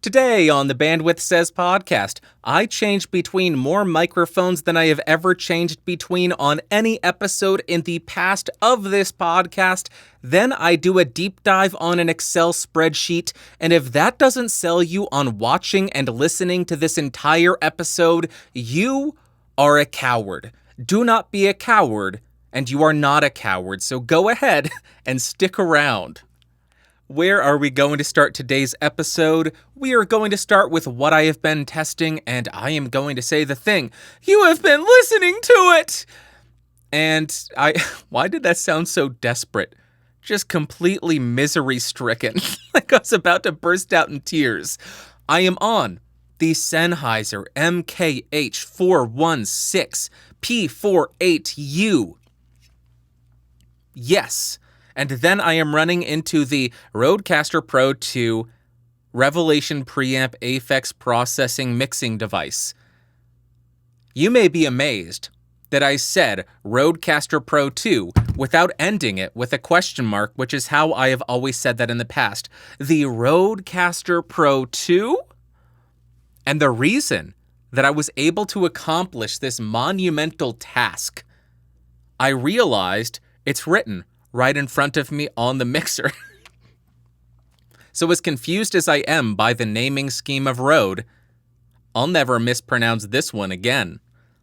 Today on the Bandwidth Says podcast, I changed between more microphones than I have ever changed between on any episode in the past of this podcast. Then I do a deep dive on an Excel spreadsheet, and if that doesn't sell you on watching and listening to this entire episode, you are a coward. Do not be a coward, and you are not a coward, so go ahead and stick around. Where are we going to start today's episode? We are going to start with what I have been testing, and I am going to say the thing. You have been listening to it! And why did that sound so desperate? Just completely misery-stricken, like I was about to burst out in tears. I am on the Sennheiser MKH416 P48U. Yes. And then I am running into the Rodecaster Pro 2 Revelation Preamp Aphex Processing Mixing Device. You may be amazed that I said Rodecaster Pro 2 without ending it with a question mark, which is how I have always said that in the past. The Rodecaster Pro 2? And the reason that I was able to accomplish this monumental task, I realized it's written right in front of me on the mixer. So as confused as I am by the naming scheme of Rode, I'll never mispronounce this one again.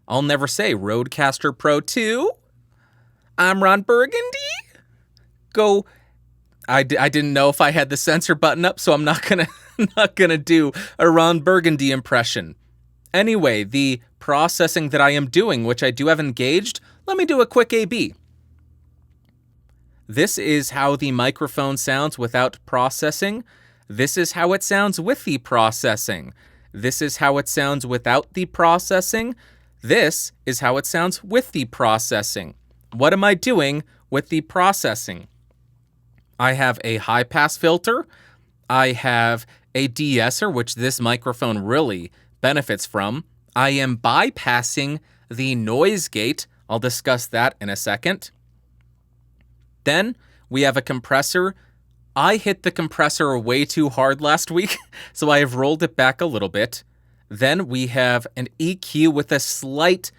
I'll never say Rodecaster Pro 2. I'm Ron Burgundy. I didn't know if I had the censor button up, so I'm not gonna do a Ron Burgundy impression. Anyway, the processing that I am doing, which I do have engaged, let me do a quick A/B. This is how the microphone sounds without processing. This is how it sounds with the processing. This is how it sounds without the processing. This is how it sounds with the processing. What am I doing with the processing? I have a high-pass filter. I have a de-esser, which this microphone really benefits from. I am bypassing the noise gate. I'll discuss that in a second. Then we have a compressor. I hit the compressor way too hard last week, so I have rolled it back a little bit. Then we have an EQ with a slight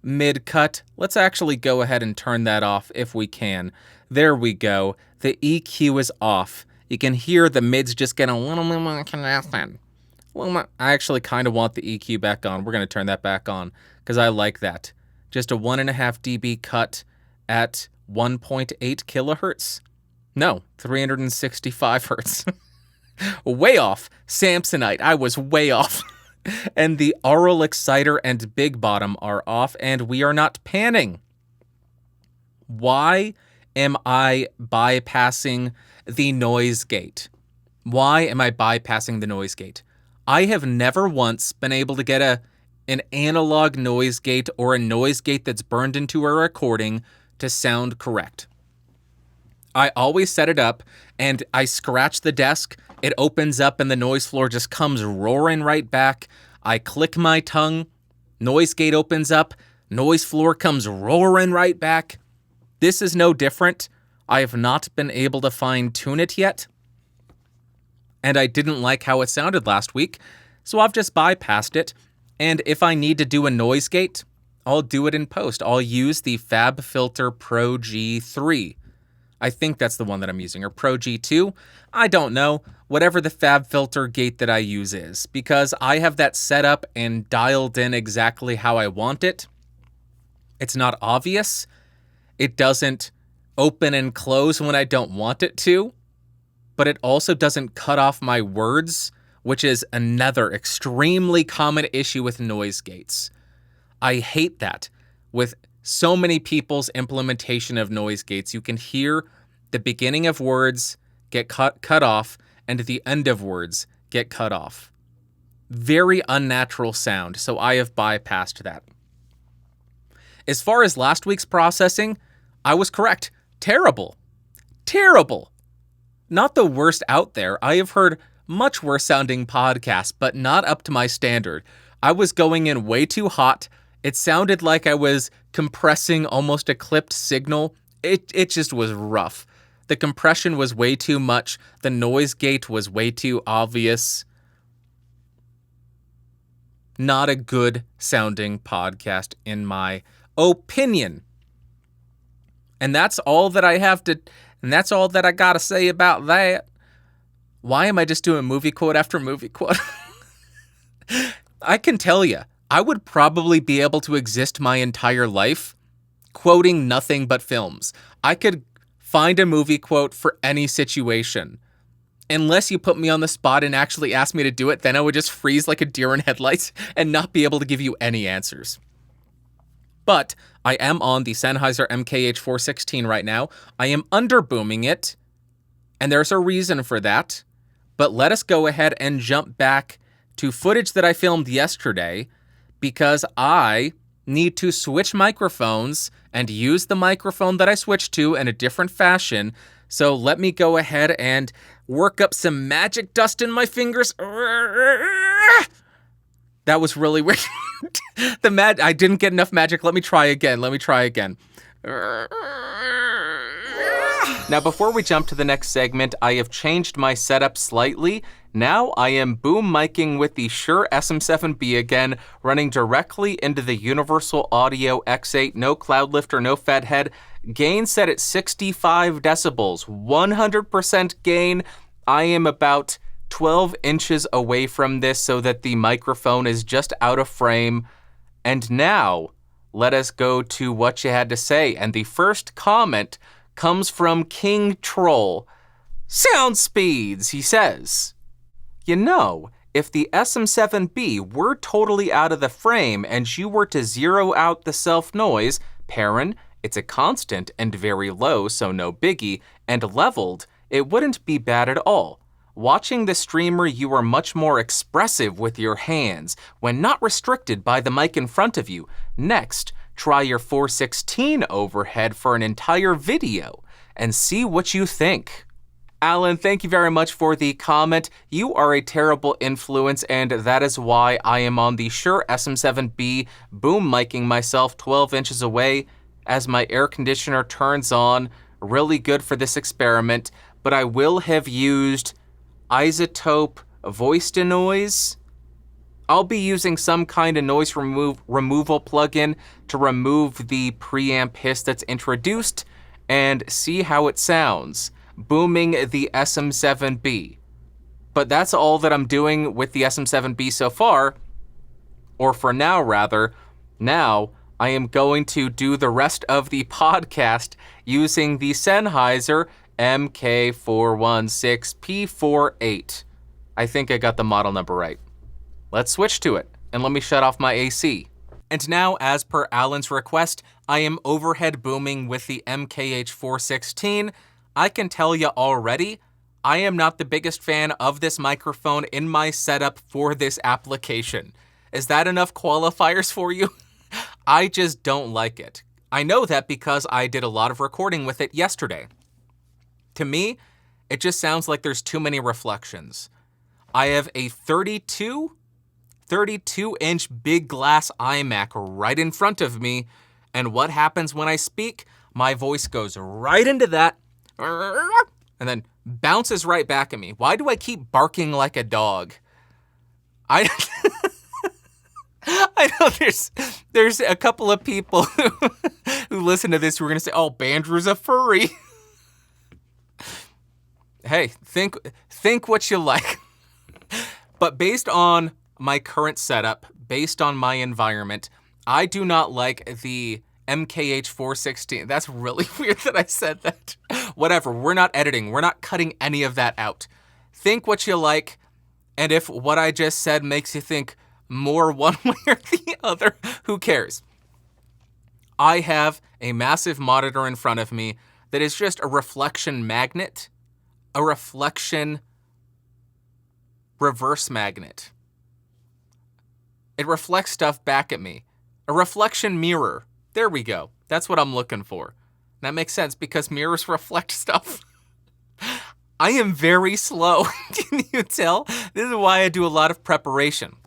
mid-cut. Let's actually go ahead and turn that off if we can. There we go. The EQ is off. You can hear the mids just get a little bit more congested. I actually kind of want the EQ back on. We're going to turn that back on because I like that. Just a 1.5 dB cut at 1.8 kilohertz. No, 365 hertz. Way off. Samsonite. I was way off. And the Aural Exciter and Big Bottom are off, and we are not panning. Why am I bypassing the noise gate? Why am I bypassing the noise gate? I have never once been able to get an analog noise gate or a noise gate that's burned into a recording to sound correct. I always set it up and I scratch the desk, it opens up and the noise floor just comes roaring right back. I click my tongue, noise gate opens up, noise floor comes roaring right back. This is no different. I have not been able to fine-tune it yet. And I didn't like how it sounded last week, so I've just bypassed it. And if I need to do a noise gate, I'll do it in post. I'll use the FabFilter Pro G3. I think that's the one that I'm using, or Pro G2. I don't know. Whatever the FabFilter gate that I use is, because I have that set up and dialed in exactly how I want it. It's not obvious. It doesn't open and close when I don't want it to, but it also doesn't cut off my words, which is another extremely common issue with noise gates. I hate that. With so many people's implementation of noise gates, you can hear the beginning of words get cut off and the end of words get cut off. Very unnatural sound, so I have bypassed that. As far as last week's processing, I was correct. Terrible. Terrible. Not the worst out there. I have heard much worse sounding podcasts, but not up to my standard. I was going in way too hot. It sounded like I was compressing almost a clipped signal. It just was rough. The compression was way too much. The noise gate was way too obvious. Not a good sounding podcast in my opinion. And that's all that I gotta say about that. Why am I just doing movie quote after movie quote? I can tell you, I would probably be able to exist my entire life quoting nothing but films. I could find a movie quote for any situation. Unless you put me on the spot and actually ask me to do it, then I would just freeze like a deer in headlights and not be able to give you any answers. But I am on the Sennheiser MKH416 right now. I am underbooming it, and there's a reason for that. But let us go ahead and jump back to footage that I filmed yesterday, because I need to switch microphones and use the microphone that I switched to in a different fashion. So let me go ahead and work up some magic dust in my fingers. That was really weird. I didn't get enough magic. Let me try again. Now, before we jump to the next segment, I have changed my setup slightly. Now I am boom micing with the Shure SM7B again, running directly into the Universal Audio X8, no cloud lifter, no fed head. Gain set at 65 decibels, 100% gain. I am about 12 inches away from this so that the microphone is just out of frame. And now, let us go to what you had to say. And the first comment comes from King Troll. Sound speeds, he says. You know, if the SM7B were totally out of the frame and you were to zero out the self-noise, Perrin, it's a constant and very low, so no biggie, and leveled, it wouldn't be bad at all. Watching the streamer, you are much more expressive with your hands when not restricted by the mic in front of you. Next, try your 416 overhead for an entire video and see what you think. Alan, thank you very much for the comment. You are a terrible influence, and that is why I am on the Shure SM7B boom micing myself 12 inches away as my air conditioner turns on. Really good for this experiment, but I will have used isotope voice to noise. I'll be using some kind of noise removal plugin to remove the preamp hiss that's introduced and see how it sounds, booming the SM7B. But that's all that I'm doing with the SM7B so far, or for now rather. Now I am going to do the rest of the podcast using the Sennheiser MK416P48. I think I got the model number right. Let's switch to it, and let me shut off my AC. And now, as per Alan's request, I am overhead booming with the MKH416. I can tell you already, I am not the biggest fan of this microphone in my setup for this application. Is that enough qualifiers for you? I just don't like it. I know that because I did a lot of recording with it yesterday. To me, it just sounds like there's too many reflections. I have a 32-inch big glass iMac right in front of me, and what happens when I speak? My voice goes right into that, and then bounces right back at me. Why do I keep barking like a dog? I know there's a couple of people who listen to this who are going to say, oh, Bandrew's a furry. Hey, think what you like. But based on my current setup, based on my environment, I do not like the MKH416. That's really weird that I said that. Whatever, we're not editing. We're not cutting any of that out. Think what you like, and if what I just said makes you think more one way or the other, who cares? I have a massive monitor in front of me that is just a reflection magnet, a reflection reverse magnet. It reflects stuff back at me. A reflection mirror. There we go. That's what I'm looking for. That makes sense because mirrors reflect stuff. I am very slow. Can you tell? This is why I do a lot of preparation.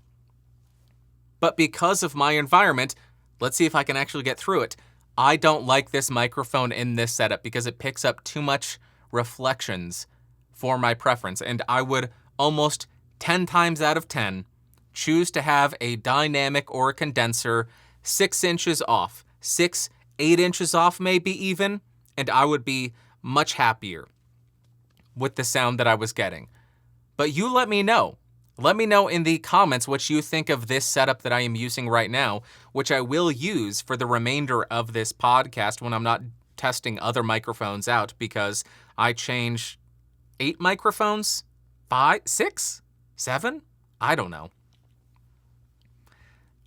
But because of my environment, let's see if I can actually get through it. I don't like this microphone in this setup because it picks up too much reflections for my preference. And I would almost 10 times out of 10 choose to have a dynamic or a condenser 6 inches off, 8 inches off maybe even, and I would be much happier with the sound that I was getting. But you let me know. Let me know in the comments what you think of this setup that I am using right now, which I will use for the remainder of this podcast when I'm not testing other microphones out, because I change 8 microphones, 5, 6, 7, I don't know.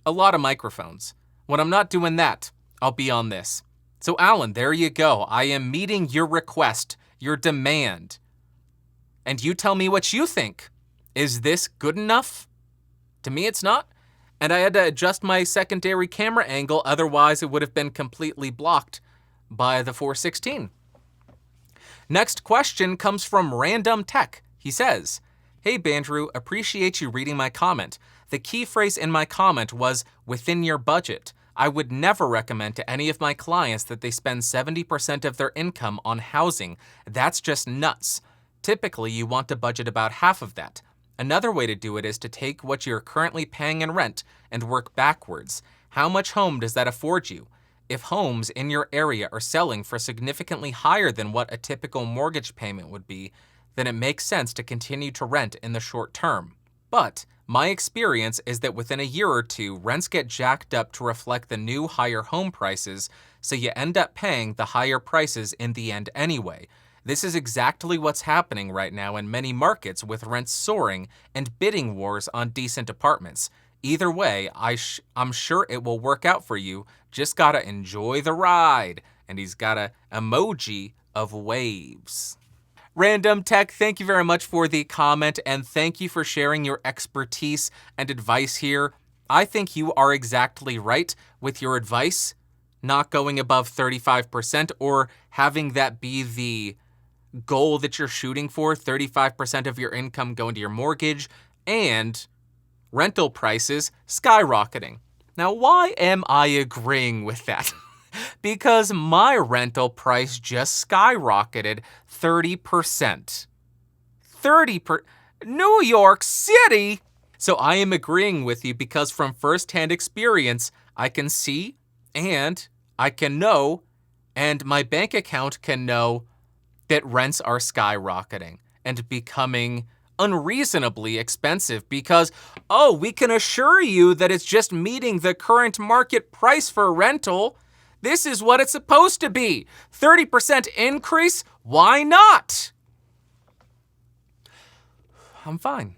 A lot of microphones. When I'm not doing that, I'll be on this. So Alan, there you go. I am meeting your request, your demand. And you tell me what you think. Is this good enough? To me, it's not. And I had to adjust my secondary camera angle, otherwise it would have been completely blocked by the 416. Next question comes from Random Tech. He says, "Hey Bandrew, appreciate you reading my comment. The key phrase in my comment was within your budget. I would never recommend to any of my clients that they spend 70% of their income on housing. That's just nuts. Typically, you want to budget about half of that. Another way to do it is to take what you're currently paying in rent and work backwards. How much home does that afford you? If homes in your area are selling for significantly higher than what a typical mortgage payment would be, then it makes sense to continue to rent in the short term. But my experience is that within a year or two, rents get jacked up to reflect the new higher home prices, so you end up paying the higher prices in the end anyway. This is exactly what's happening right now in many markets, with rents soaring and bidding wars on decent apartments. Either way, I'm sure it will work out for you. Just gotta enjoy the ride." And he's got a emoji of waves. Random Tech, thank you very much for the comment, and thank you for sharing your expertise and advice here. I think you are exactly right with your advice, not going above 35% or having that be the goal that you're shooting for, 35% of your income going to your mortgage, and rental prices skyrocketing. Now, why am I agreeing with that? Because my rental price just skyrocketed 30%. New York City! So I am agreeing with you because from firsthand experience, I can see and I can know, and my bank account can know that rents are skyrocketing and becoming unreasonably expensive because, oh, we can assure you that it's just meeting the current market price for rental. This is what it's supposed to be. 30% increase? Why not? I'm fine.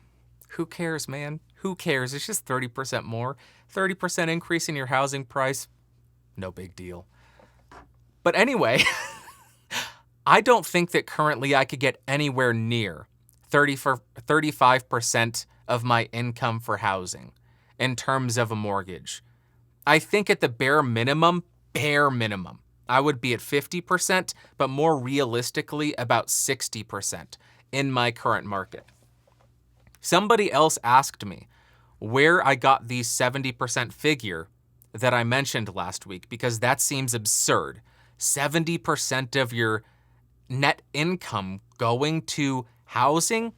Who cares, man? Who cares? It's just 30% more. 30% increase in your housing price? No big deal. But anyway, I don't think that currently I could get anywhere near 35% of my income for housing in terms of a mortgage. I think at the bare minimum, I would be at 50%, but more realistically about 60% in my current market. Somebody else asked me where I got the 70% figure that I mentioned last week, because that seems absurd. 70% of your net income going to housing?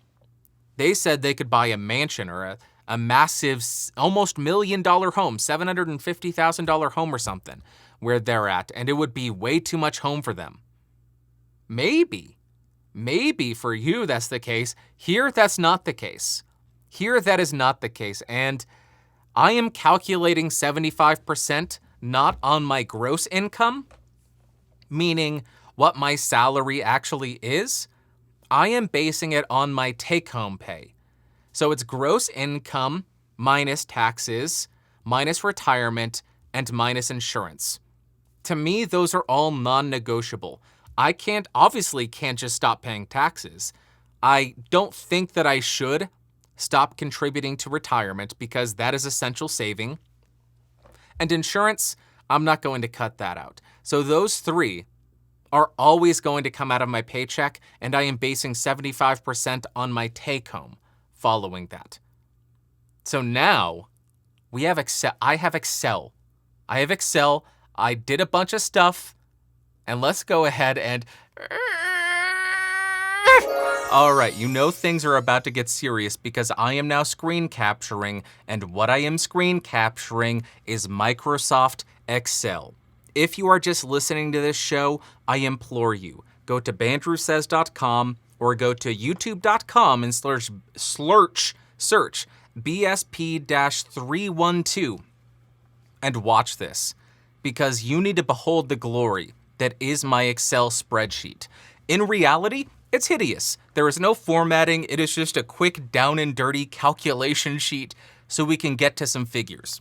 They said they could buy a mansion or a massive, almost $1 million home, $750,000 home or something, where they're at, and it would be way too much home for them. Maybe for you that's the case. Here, that's not the case. Here, that is not the case, and I am calculating 75% not on my gross income, meaning what my salary actually is. I am basing it on my take-home pay. So it's gross income minus taxes, minus retirement, and minus insurance. To me, those are all non-negotiable. I obviously can't just stop paying taxes. I don't think that I should stop contributing to retirement because that is essential saving. And insurance, I'm not going to cut that out. So those three are always going to come out of my paycheck, and I am basing 75% on my take-home following that. So now we have Excel. I have Excel. I did a bunch of stuff, and let's go ahead and Alright, you know things are about to get serious because I am now screen capturing, and what I am screen capturing is Microsoft Excel. If you are just listening to this show, I implore you, go to bandrewsays.com or go to youtube.com and search BSP-312 and watch this, because you need to behold the glory that is my Excel spreadsheet. In reality, it's hideous. There is no formatting. It is just a quick down and dirty calculation sheet so we can get to some figures.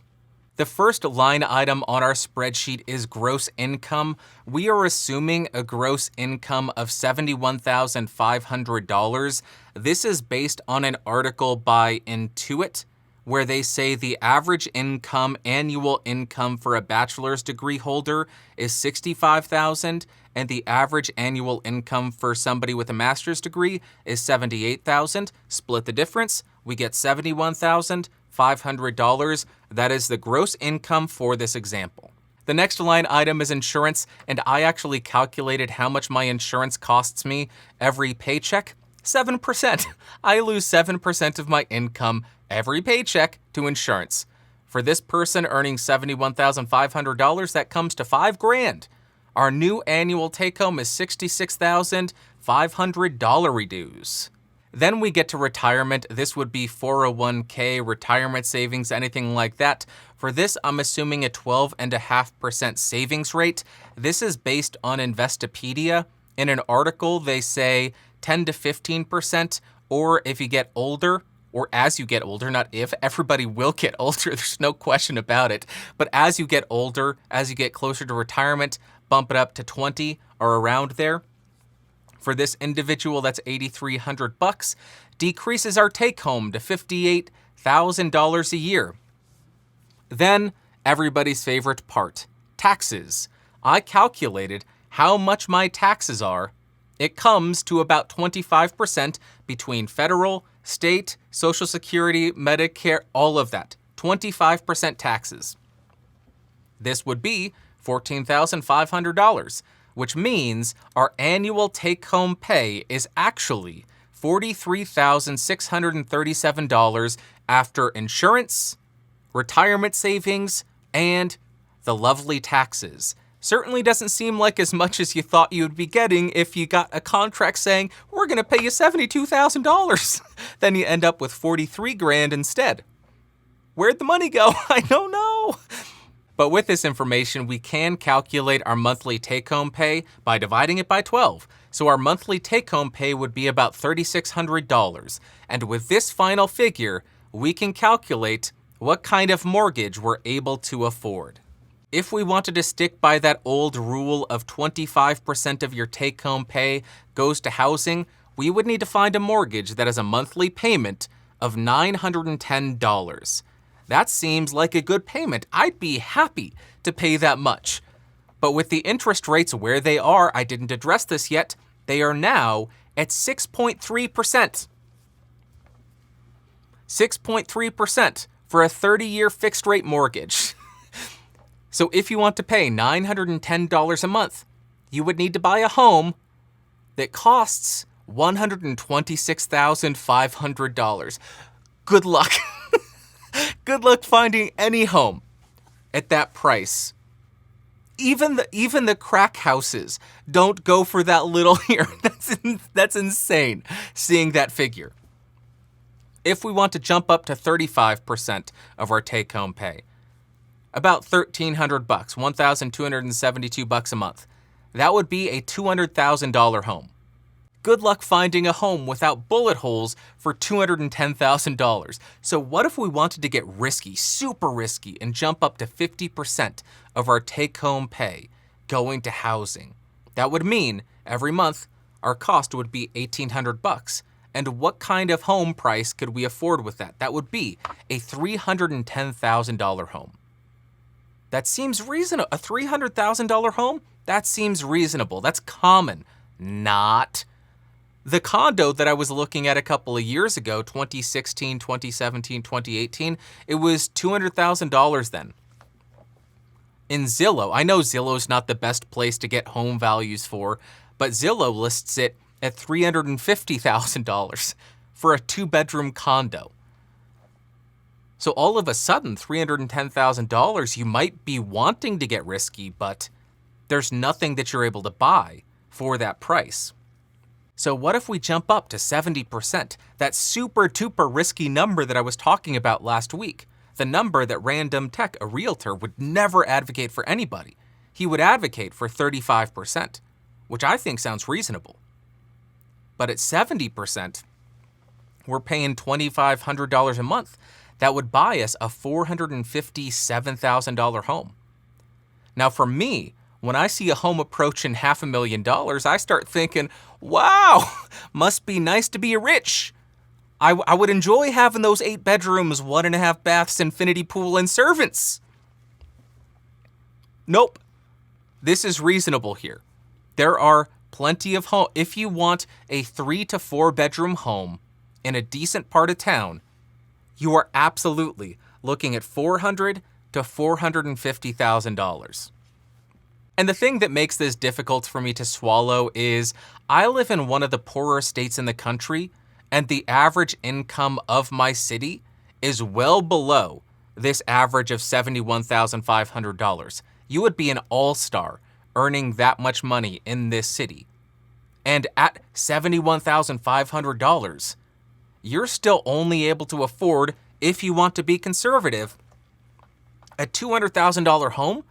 The first line item on our spreadsheet is gross income. We are assuming a gross income of $71,500. This is based on an article by Intuit, where they say the average annual income for a bachelor's degree holder is $65,000, and the average annual income for somebody with a master's degree is $78,000. Split the difference, we get $71,500. That is the gross income for this example. The next line item is insurance, and I actually calculated how much my insurance costs me every paycheck. 7%. I lose 7% of my income every paycheck to insurance. For this person earning $71,500, that comes to $5,000. Our new annual take-home is $66,500 dues. Then we get to retirement. This would be 401k, retirement savings, anything like that. For this, I'm assuming a 12.5% savings rate. This is based on Investopedia. In an article, they say 10 to 15%, or if you get older, or as you get older, not if, everybody will get older, there's no question about it. But as you get older, as you get closer to retirement, bump it up to 20 or around there. For this individual, that's $8,300, decreases our take home to $58,000 a year. Then, everybody's favorite part, taxes. I calculated how much my taxes are. It comes to about 25% between federal, state, Social Security, Medicare, all of that. 25% taxes. This would be $14,500, which means our annual take-home pay is actually $43,637 after insurance, retirement savings, and the lovely taxes. Certainly doesn't seem like as much as you thought you'd be getting if you got a contract saying, we're going to pay you $72,000. Then you end up with $43,000 instead. Where'd the money go? I don't know. But with this information, we can calculate our monthly take-home pay by dividing it by 12. So our monthly take-home pay would be about $3,600. And with this final figure, we can calculate what kind of mortgage we're able to afford. If we wanted to stick by that old rule of 25% of your take-home pay goes to housing, we would need to find a mortgage that has a monthly payment of $910. That seems like a good payment. I'd be happy to pay that much. But with the interest rates where they are, I didn't address this yet, they are now at 6.3%. 6.3% for a 30-year fixed-rate mortgage. So if you want to pay $910 a month, you would need to buy a home that costs $126,500. Good luck. Good luck finding any home at that price. Even the crack houses don't go for that little here. That's insane, seeing that figure. If we want to jump up to 35% of our take-home pay, about $1,300, $1,272 a month. That would be a $200,000 home. Good luck finding a home without bullet holes for $210,000. So what if we wanted to get risky, super risky, and jump up to 50% of our take-home pay going to housing? That would mean every month our cost would be $1,800. And what kind of home price could we afford with that? That would be a $310,000 home. That seems reasonable. A $300,000 home? That seems reasonable. That's common. Not. The condo that I was looking at a couple of years ago, 2016, 2017, 2018, it was $200,000 then. In Zillow, I know Zillow's not the best place to get home values for, but Zillow lists it at $350,000 for a 2-bedroom condo. So all of a sudden, $310,000, you might be wanting to get risky, but there's nothing that you're able to buy for that price. So what if we jump up to 70%, that super duper risky number that I was talking about last week, the number that Random Tech, a realtor, would never advocate for anybody. He would advocate for 35%, which I think sounds reasonable. But at 70%, we're paying $2,500 a month. That would buy us a $457,000 home. Now for me, when I see a home approaching $500,000, I start thinking, wow, must be nice to be rich. I would enjoy having those 8 bedrooms, 1.5 baths, infinity pool, and servants. Nope. This is reasonable here. There are plenty of homes. If you want a 3 to 4 bedroom home in a decent part of town, you are absolutely looking at $400,000 to $450,000. And the thing that makes this difficult for me to swallow is I live in one of the poorer states in the country, and the average income of my city is well below this average of $71,500. You would be an all-star earning that much money in this city. And at $71,500, you're still only able to afford, if you want to be conservative, a $200,000 home,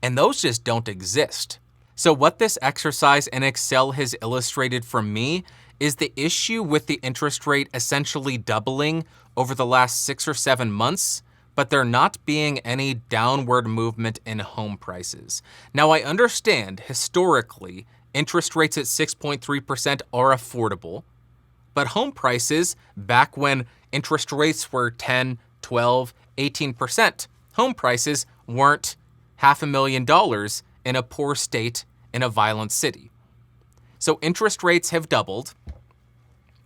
and those just don't exist. So what this exercise in Excel has illustrated for me is the issue with the interest rate essentially doubling over the last 6 or 7 months, but there not being any downward movement in home prices. Now, I understand historically interest rates at 6.3% are affordable, but home prices, back when interest rates were 10, 12, 18%, home prices weren't $500,000 in a poor state in a violent city. So interest rates have doubled,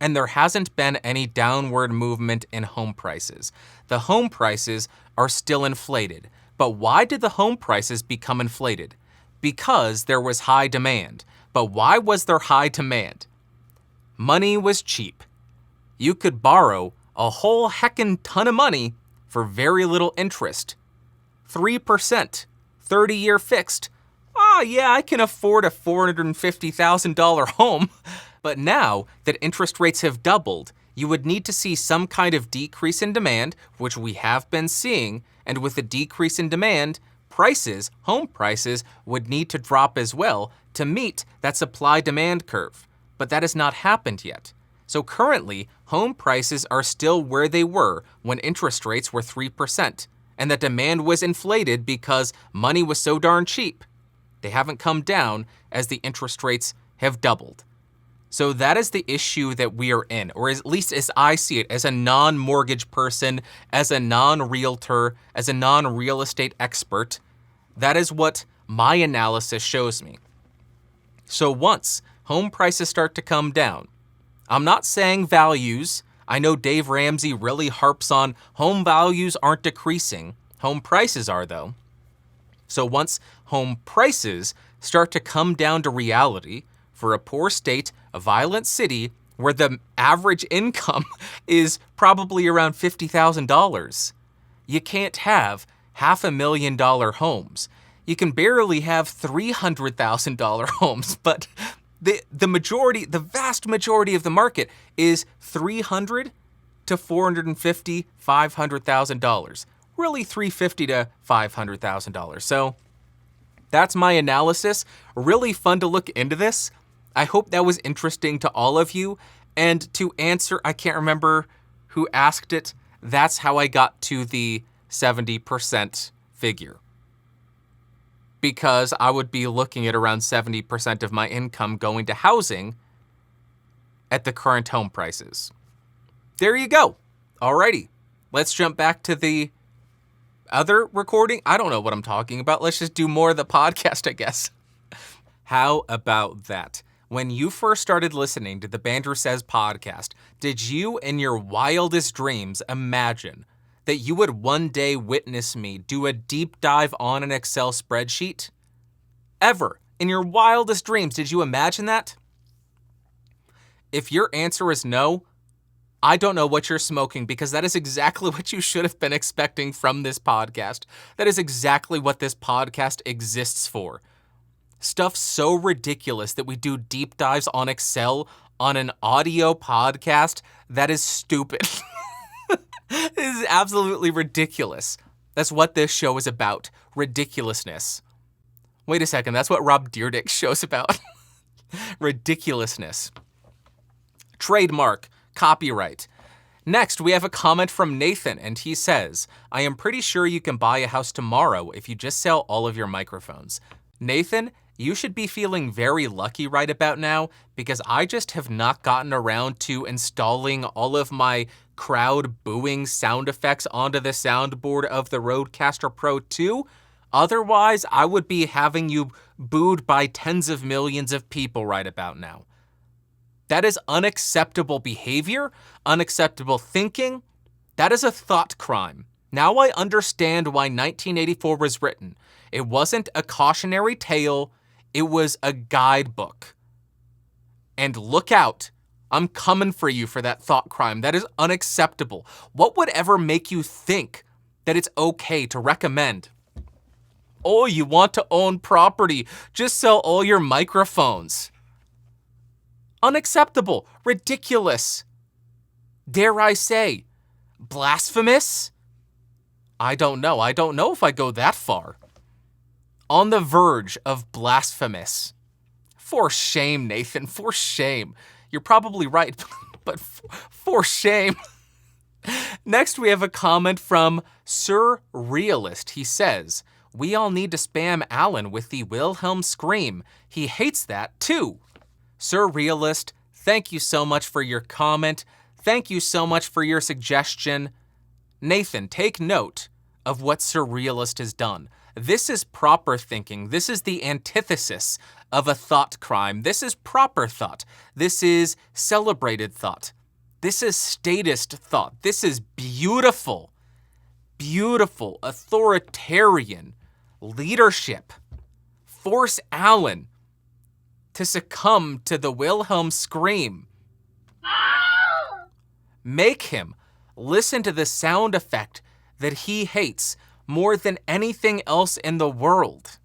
and there hasn't been any downward movement in home prices. The home prices are still inflated. But why did the home prices become inflated? Because there was high demand. But why was there high demand? Money was cheap. You could borrow a whole heckin' ton of money for very little interest. 3%, 30-year fixed. Oh yeah, I can afford a $450,000 home. But now that interest rates have doubled, you would need to see some kind of decrease in demand, which we have been seeing, and with the decrease in demand, prices, home prices, would need to drop as well to meet that supply-demand curve. But that has not happened yet. So currently, home prices are still where they were when interest rates were 3%, and that demand was inflated because money was so darn cheap. They haven't come down as the interest rates have doubled. So that is the issue that we are in, or at least as I see it, as a non-mortgage person, as a non-realtor, as a non-real estate expert. That is what my analysis shows me. So once home prices start to come down, I'm not saying values. I know Dave Ramsey really harps on home values aren't decreasing. Home prices are, though. So once home prices start to come down to reality for a poor state, a violent city, where the average income is probably around $50,000, you can't have $500,000 homes. You can barely have $300,000 homes, but the vast majority of the market is $300,000 to $450,000, $500,000. Really $350,000 to $500,000. So that's my analysis. Really fun to look into this. I hope that was interesting to all of you. And to answer, I can't remember who asked it. That's how I got to the 70% figure. Because I would be looking at around 70% of my income going to housing at the current home prices. There you go. Alrighty. Let's jump back to the other recording. I don't know what I'm talking about. Let's just do more of the podcast, I guess. How about that? When you first started listening to the Bandrew Says podcast, did you in your wildest dreams imagine that you would one day witness me do a deep dive on an Excel spreadsheet? Ever, in your wildest dreams, did you imagine that? If your answer is no, I don't know what you're smoking, because that is exactly what you should have been expecting from this podcast. That is exactly what this podcast exists for. Stuff so ridiculous that we do deep dives on Excel on an audio podcast, that is stupid. This is absolutely ridiculous. That's what this show is about. Ridiculousness. Wait a second, that's what Rob Dyrdek's show's about. Ridiculousness. Trademark. Copyright. Next, we have a comment from Nathan, and he says, I am pretty sure you can buy a house tomorrow if you just sell all of your microphones. Nathan, you should be feeling very lucky right about now, because I just have not gotten around to installing all of my crowd booing sound effects onto the soundboard of the Rodecaster Pro 2. Otherwise, I would be having you booed by tens of millions of people right about now. That is unacceptable behavior, unacceptable thinking. That is a thought crime. Now I understand why 1984 was written. It wasn't a cautionary tale, it was a guidebook. And look out, I'm coming for you for that thought crime. That is unacceptable. What would ever make you think that it's okay to recommend, oh, you want to own property, just sell all your microphones? Unacceptable, ridiculous, dare I say, blasphemous? I don't know if I go that far. On the verge of blasphemous. For shame, Nathan, for shame. You're probably right, but for shame. Next, we have a comment from Sir Realist. He says, we all need to spam Alan with the Wilhelm scream. He hates that too. Sir Realist, thank you so much for your comment. Thank you so much for your suggestion. Nathan, take note of what Sir Realist has done. This is proper thinking. This is the antithesis of a thought crime. This is proper thought. This is celebrated thought. This is statist thought. This is beautiful, beautiful, authoritarian leadership. Force Alan to succumb to the Wilhelm scream. Make him listen to the sound effect that he hates more than anything else in the world.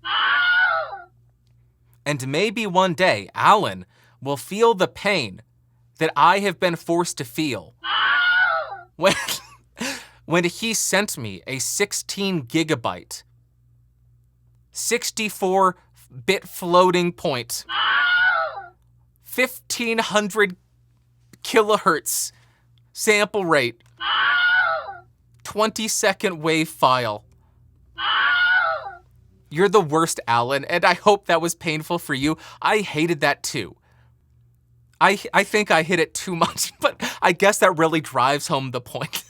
And maybe one day, Alan will feel the pain that I have been forced to feel when he sent me a 16 gigabyte, 64-bit floating point, 1500 kilohertz sample rate, 20-second wave file. You're the worst, Alan, and I hope that was painful for you. I hated that too. I think I hit it too much, but I guess that really drives home the point.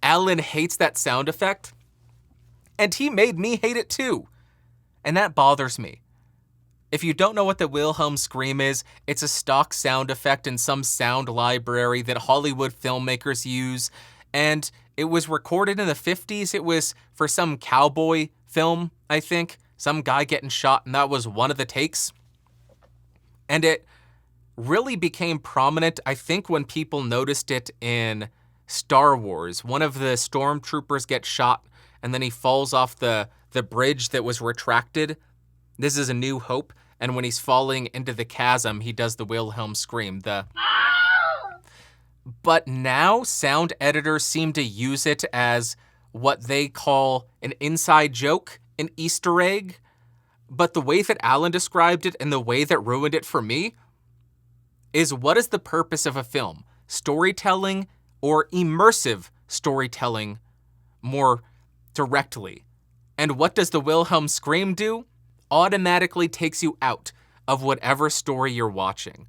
Alan hates that sound effect, and he made me hate it too. And that bothers me. If you don't know what the Wilhelm scream is, it's a stock sound effect in some sound library that Hollywood filmmakers use, and it was recorded in the 50s. It was for some cowboy film, I think. Some guy getting shot, and that was one of the takes. And it really became prominent, I think, when people noticed it in Star Wars. One of the stormtroopers gets shot, and then he falls off the bridge that was retracted. This is A New Hope. And when he's falling into the chasm, he does the Wilhelm scream. But now sound editors seem to use it as what they call an inside joke, an Easter egg. But the way that Alan described it and the way that ruined it for me is, what is the purpose of a film? Storytelling or immersive storytelling more directly? And what does the Wilhelm scream do? Automatically takes you out of whatever story you're watching.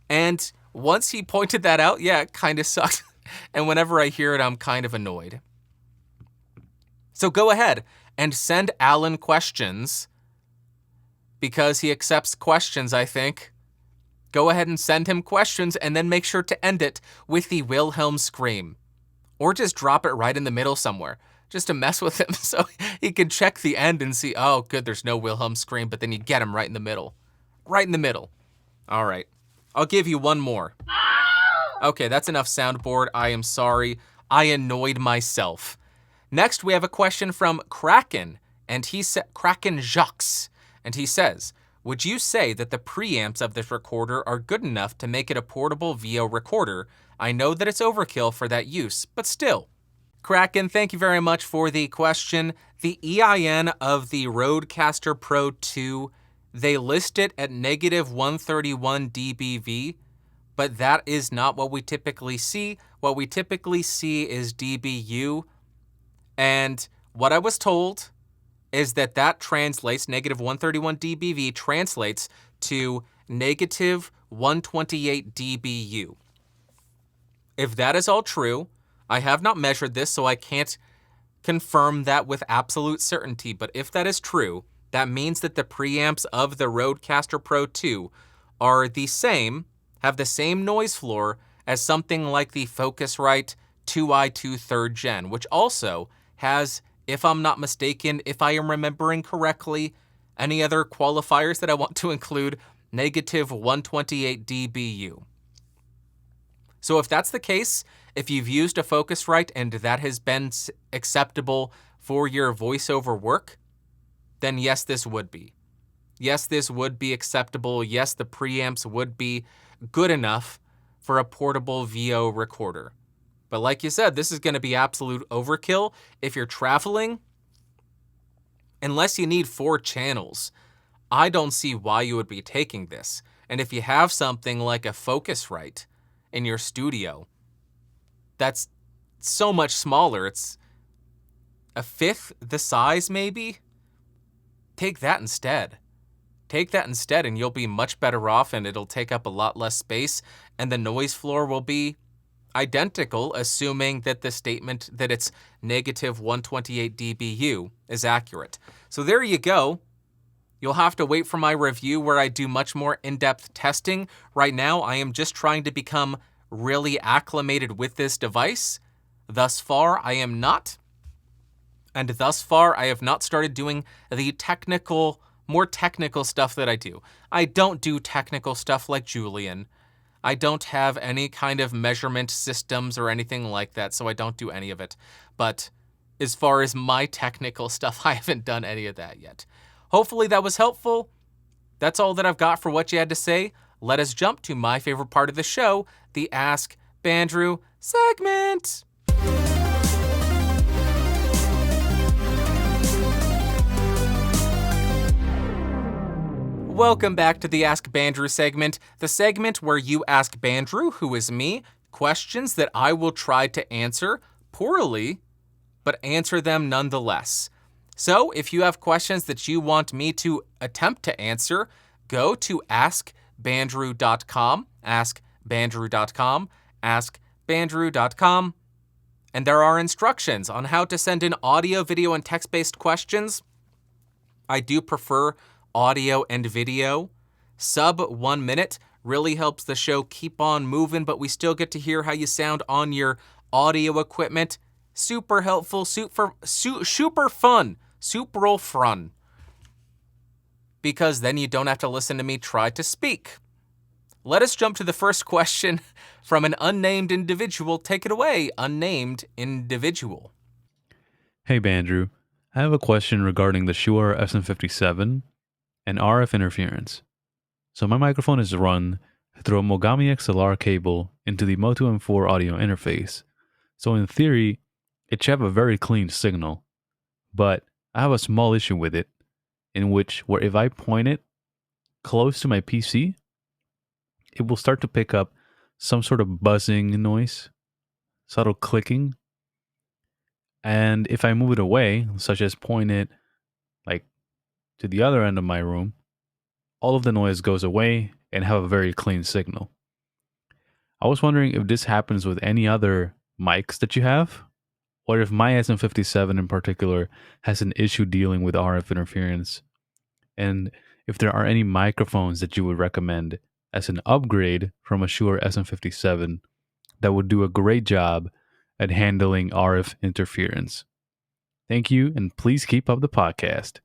And once he pointed that out, yeah, it kind of sucks. And whenever I hear it, I'm kind of annoyed. So go ahead and send Alan questions, because he accepts questions, I think. Go ahead and send him questions, and then make sure to end it with the Wilhelm scream. Or just drop it right in the middle somewhere, just to mess with him, so he can check the end and see, oh, good, there's no Wilhelm scream, but then you get him right in the middle. Right in the middle. All right. I'll give you one more. Okay, that's enough soundboard. I am sorry. I annoyed myself. Next, we have a question from Kraken, and he said, Kraken Jux, and he says, would you say that the preamps of this recorder are good enough to make it a portable VO recorder? I know that it's overkill for that use, but still. Kraken, thank you very much for the question. The EIN of the Rodecaster Pro 2, they list it at negative 131 dBV, but that is not what we typically see. What we typically see is dBu, and what I was told is that that translates, negative 131 dBV translates to negative 128 dBu. If that is all true, I have not measured this, so I can't confirm that with absolute certainty, but if that is true, that means that the preamps of the Rodecaster Pro 2 are the same, have the same noise floor as something like the Focusrite 2i2 3rd Gen, which also has, if I'm not mistaken, if I am remembering correctly, any other qualifiers that I want to include, negative 128 dBu. So if that's the case, if you've used a Focusrite and that has been acceptable for your voiceover work, then yes, this would be. Yes, this would be acceptable. Yes, the preamps would be good enough for a portable VO recorder. But like you said, this is going to be absolute overkill if you're traveling. Unless you need 4 channels, I don't see why you would be taking this. And if you have something like a Focusrite in your studio, that's so much smaller. It's a fifth the size, maybe? Take that instead. Take that instead and you'll be much better off, and it'll take up a lot less space, and the noise floor will be identical, assuming that the statement that it's negative 128 dBu is accurate. So there you go. You'll have to wait for my review where I do much more in-depth testing. Right now, I am just trying to become really acclimated with this device. Thus far, I am not. And thus far, I have not started doing the more technical stuff that I do. I don't do technical stuff like Julian. I don't have any kind of measurement systems or anything like that, so I don't do any of it. But as far as my technical stuff, I haven't done any of that yet. Hopefully that was helpful. That's all that I've got for what you had to say. Let us jump to my favorite part of the show, the Ask Bandrew segment. Welcome back to the Ask Bandrew segment, the segment where you ask Bandrew, who is me, questions that I will try to answer poorly, but answer them nonetheless. So if you have questions that you want me to attempt to answer, go to askbandrew.com, askbandrew.com, askbandrew.com, and there are instructions on how to send in audio, video, and text-based questions. I do prefer audio and video. Sub 1 minute really helps the show keep on moving, but we still get to hear how you sound on your audio equipment. Super helpful, super fun, super fun. Because then you don't have to listen to me try to speak. Let us jump to the first question from an unnamed individual. Take it away, unnamed individual. Hey, Bandrew. I have a question regarding the Shure SM57 and RF interference. So my microphone is run through a Mogami XLR cable into the Moto M4 audio interface. So in theory, it should have a very clean signal. But I have a small issue with it, where if I point it close to my PC, it will start to pick up some sort of buzzing noise, subtle clicking. And if I move it away, such as point it like to the other end of my room, all of the noise goes away and have a very clean signal. I was wondering if this happens with any other mics that you have, or if my SM57 in particular has an issue dealing with RF interference, and if there are any microphones that you would recommend as an upgrade from a Shure SM57 that would do a great job at handling RF interference. Thank you, and please keep up the podcast.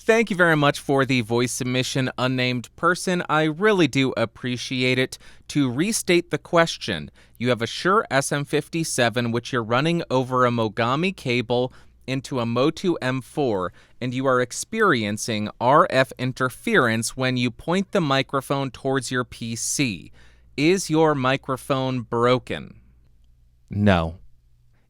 Thank you very much for the voice submission, unnamed person. I really do appreciate it. To restate the question, you have a Shure SM57 which you're running over a Mogami cable into a Motu M4, and you are experiencing RF interference when you point the microphone towards your PC. Is your microphone broken? No.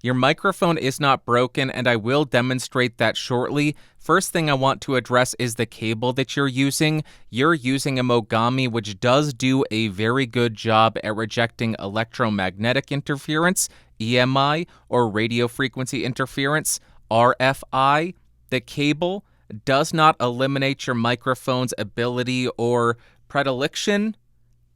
Your microphone is not broken, and I will demonstrate that shortly. First thing I want to address is the cable that you're using. You're using a Mogami, which does do a very good job at rejecting electromagnetic interference, EMI, or radio frequency interference, RFI. The cable does not eliminate your microphone's ability or predilection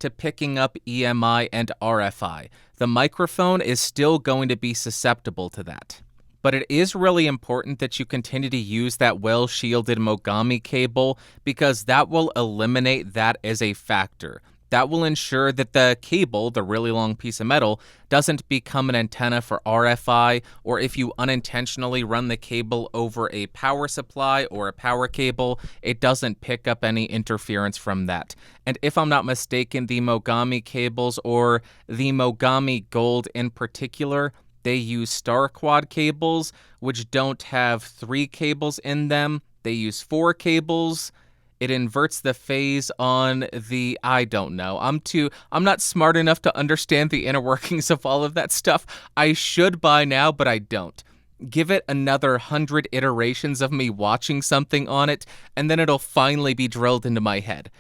to picking up EMI and RFI. The microphone is still going to be susceptible to that. But it is really important that you continue to use that well-shielded Mogami cable because that will eliminate that as a factor. That will ensure that the cable, the really long piece of metal, doesn't become an antenna for RFI, or if you unintentionally run the cable over a power supply or a power cable, it doesn't pick up any interference from that. And if I'm not mistaken, the Mogami cables, or the Mogami Gold in particular, they use star quad cables, which don't have 3 cables in them. They use 4 cables. It inverts the phase on the, I don't know. I'm not smart enough to understand the inner workings of all of that stuff. I should by now, but I don't. Give it another 100 iterations of me watching something on it, and then it'll finally be drilled into my head.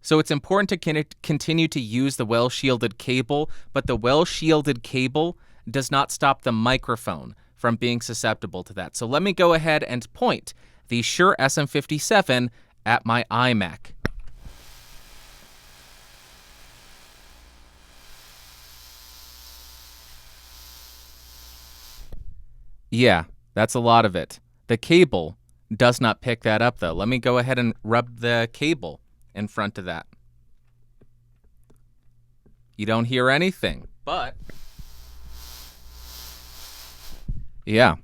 So it's important to continue to use the well-shielded cable, but the well-shielded cable does not stop the microphone from being susceptible to that. So let me go ahead and point the Shure SM57 at my iMac. Yeah, that's a lot of it. The cable does not pick that up, though. Let me go ahead and rub the cable in front of that. You don't hear anything, but yeah.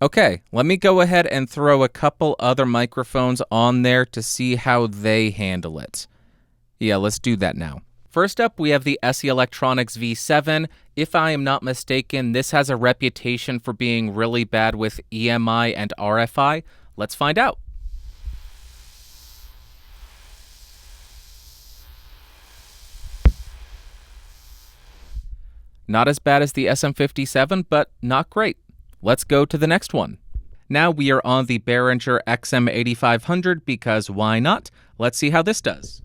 Okay, let me go ahead and throw a couple other microphones on there to see how they handle it. Yeah, let's do that now. First up, we have the SE Electronics V7. If I am not mistaken, this has a reputation for being really bad with EMI and RFI. Let's find out. Not as bad as the SM57, but not great. Let's go to the next one. Now we are on the Behringer XM8500 because why not? Let's see how this does.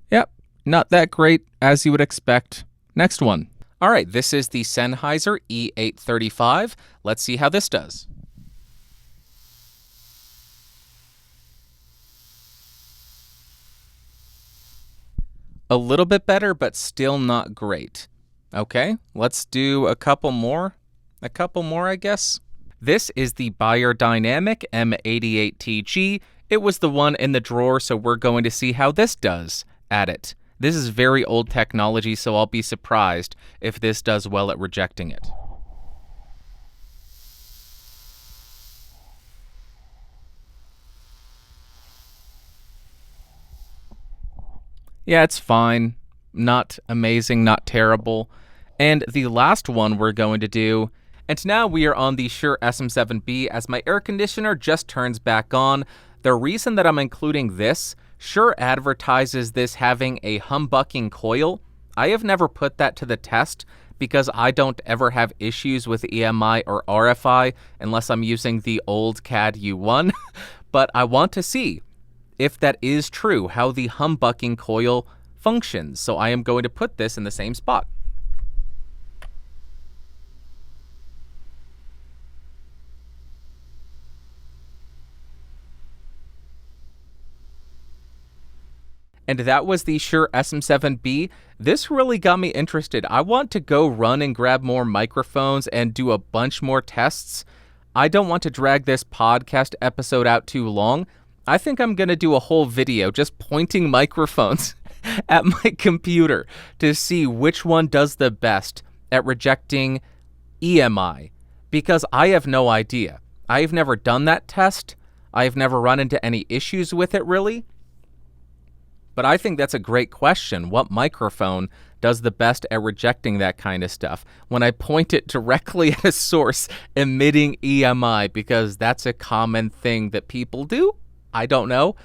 Yep, not that great as you would expect. Next one. All right, this is the Sennheiser E835. Let's see how this does. A little bit better, but still not great. Okay, let's do a couple more. I guess. This is the Beyerdynamic M88TG. It was the one in the drawer, so we're going to see how this does at it. This is very old technology, so I'll be surprised if this does well at rejecting it. Yeah, it's fine. Not amazing, not terrible. And the last one we're going to do, and now we are on the Shure SM7B as my air conditioner just turns back on. The reason that I'm including this, Shure advertises this having a humbucking coil. I have never put that to the test because I don't ever have issues with EMI or RFI unless I'm using the old CAD U1, but I want to see if that is true, how the humbucking coil functions. So I am going to put this in the same spot. And that was the Shure SM7B. This really got me interested. I want to go run and grab more microphones and do a bunch more tests. I don't want to drag this podcast episode out too long. I think I'm going to do a whole video just pointing microphones at my computer to see which one does the best at rejecting EMI? Because I have no idea. I've never done that test. I've never run into any issues with it, really. But I think that's a great question. What microphone does the best at rejecting that kind of stuff? When I point it directly at a source emitting EMI, because that's a common thing that people do? I don't know.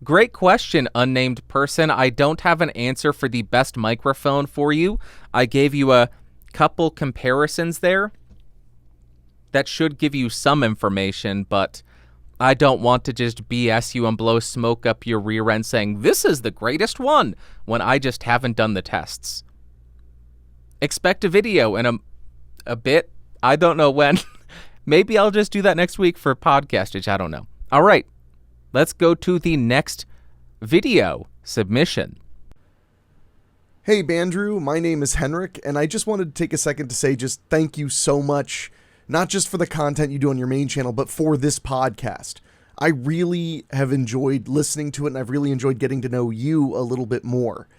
Great question, unnamed person. I don't have an answer for the best microphone for you. I gave you a couple comparisons there. That should give you some information, but I don't want to just BS you and blow smoke up your rear end saying, this is the greatest one, when I just haven't done the tests. Expect a video in a bit. I don't know when. Maybe I'll just do that next week for podcastage. I don't know. All right. Let's go to the next video submission. Hey, Bandrew. My name is Henrik, and I just wanted to take a second to say just thank you so much. Not just for the content you do on your main channel, but for this podcast. I really have enjoyed listening to it, and I've really enjoyed getting to know you a little bit more.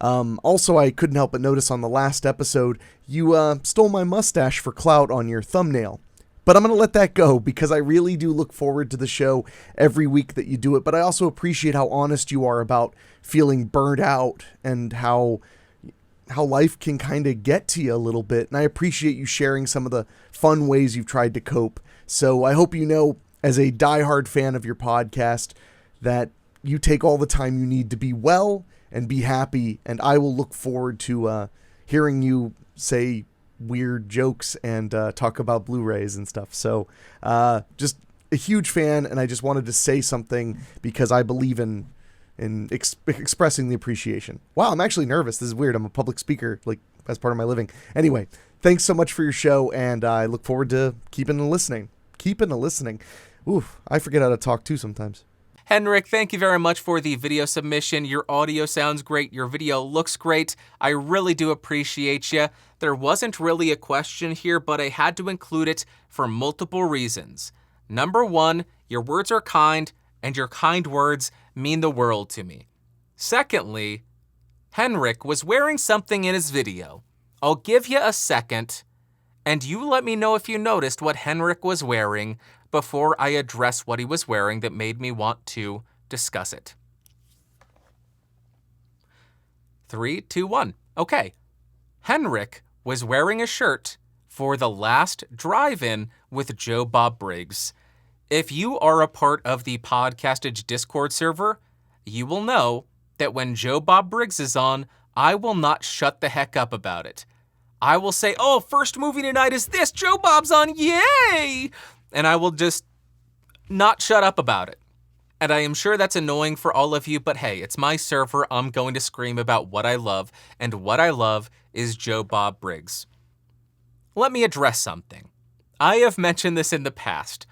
Also, I couldn't help but notice on the last episode, you stole my mustache for clout on your thumbnail. But I'm going to let that go, because I really do look forward to the show every week that you do it. But I also appreciate how honest you are about feeling burned out and how life can kind of get to you a little bit. And I appreciate you sharing some of the fun ways you've tried to cope. So I hope you know, as a diehard fan of your podcast, that you take all the time you need to be well and be happy. And I will look forward to hearing you say weird jokes and talk about Blu-rays and stuff. So just a huge fan, and I just wanted to say something because I believe in expressing the appreciation. Wow, I'm actually nervous. This is weird. I'm a public speaker, like, as part of my living. Anyway, thanks so much for your show, and I look forward to keeping a listening. Oof, I forget how to talk too sometimes. Henrik, thank you very much for the video submission. Your audio sounds great. Your video looks great. I really do appreciate you. There wasn't really a question here, but I had to include it for multiple reasons. Number one, your words are kind, and your kind words mean the world to me. Secondly, Henrik was wearing something in his video. I'll give you a second, and you let me know if you noticed what Henrik was wearing before I address what he was wearing that made me want to discuss it. 3, 2, 1. Okay. Henrik was wearing a shirt for the last drive-in with Joe Bob Briggs. If you are a part of the Podcastage Discord server, you will know that when Joe Bob Briggs is on, I will not shut the heck up about it. I will say, oh, first movie tonight is this, Joe Bob's on, yay! And I will just not shut up about it. And I am sure that's annoying for all of you, but hey, it's my server. I'm going to scream about what I love, and what I love is Joe Bob Briggs. Let me address something. I have mentioned this in the past.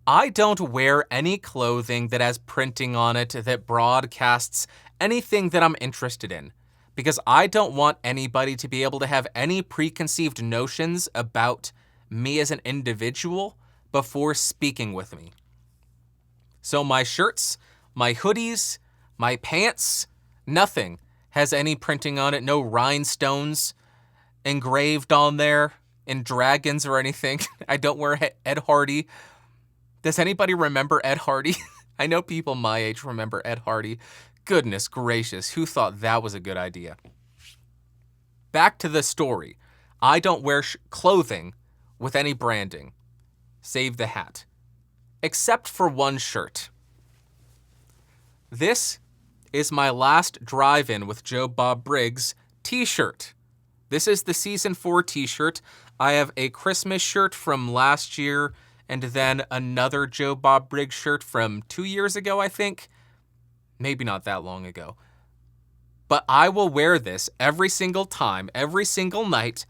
I don't wear any clothing that has printing on it that broadcasts anything that I'm interested in, because I don't want anybody to be able to have any preconceived notions about me as an individual before speaking with me. So my shirts, my hoodies, my pants, nothing has any printing on it, no rhinestones engraved on there in dragons or anything. I don't wear Ed Hardy. Does anybody remember Ed Hardy? I know people my age remember Ed Hardy. Goodness gracious, who thought that was a good idea? Back to the story. I don't wear clothing with any branding, save the hat, except for one shirt. This is my last drive-in with Joe Bob Briggs t-shirt. This is the Season 4 t-shirt. I have a Christmas shirt from last year, and then another Joe Bob Briggs shirt from 2 years ago, I think. Maybe not that long ago. But I will wear this every single time, every single night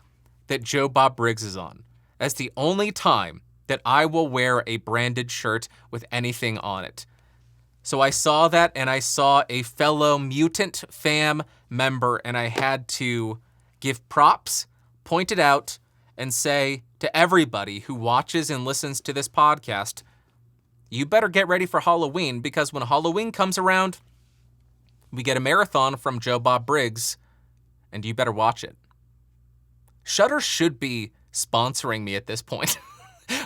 that Joe Bob Briggs is on. That's the only time that I will wear a branded shirt with anything on it. So I saw that, and I saw a fellow Mutant fam member, and I had to give props, point it out, and say to everybody who watches and listens to this podcast, you better get ready for Halloween, because when Halloween comes around, we get a marathon from Joe Bob Briggs, and you better watch it. Shudder should be sponsoring me at this point.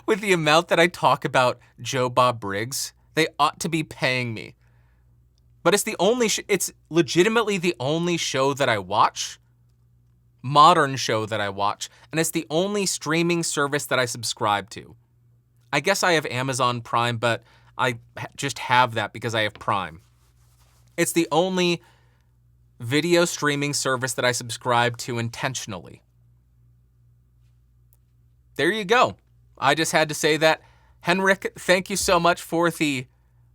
With the amount that I talk about Joe Bob Briggs, they ought to be paying me. But it's the only, it's legitimately the only show that I watch, modern show that I watch, and it's the only streaming service that I subscribe to. I guess I have Amazon Prime, but I just have that because I have Prime. It's the only video streaming service that I subscribe to intentionally. There you go. I just had to say that. Henrik, thank you so much for the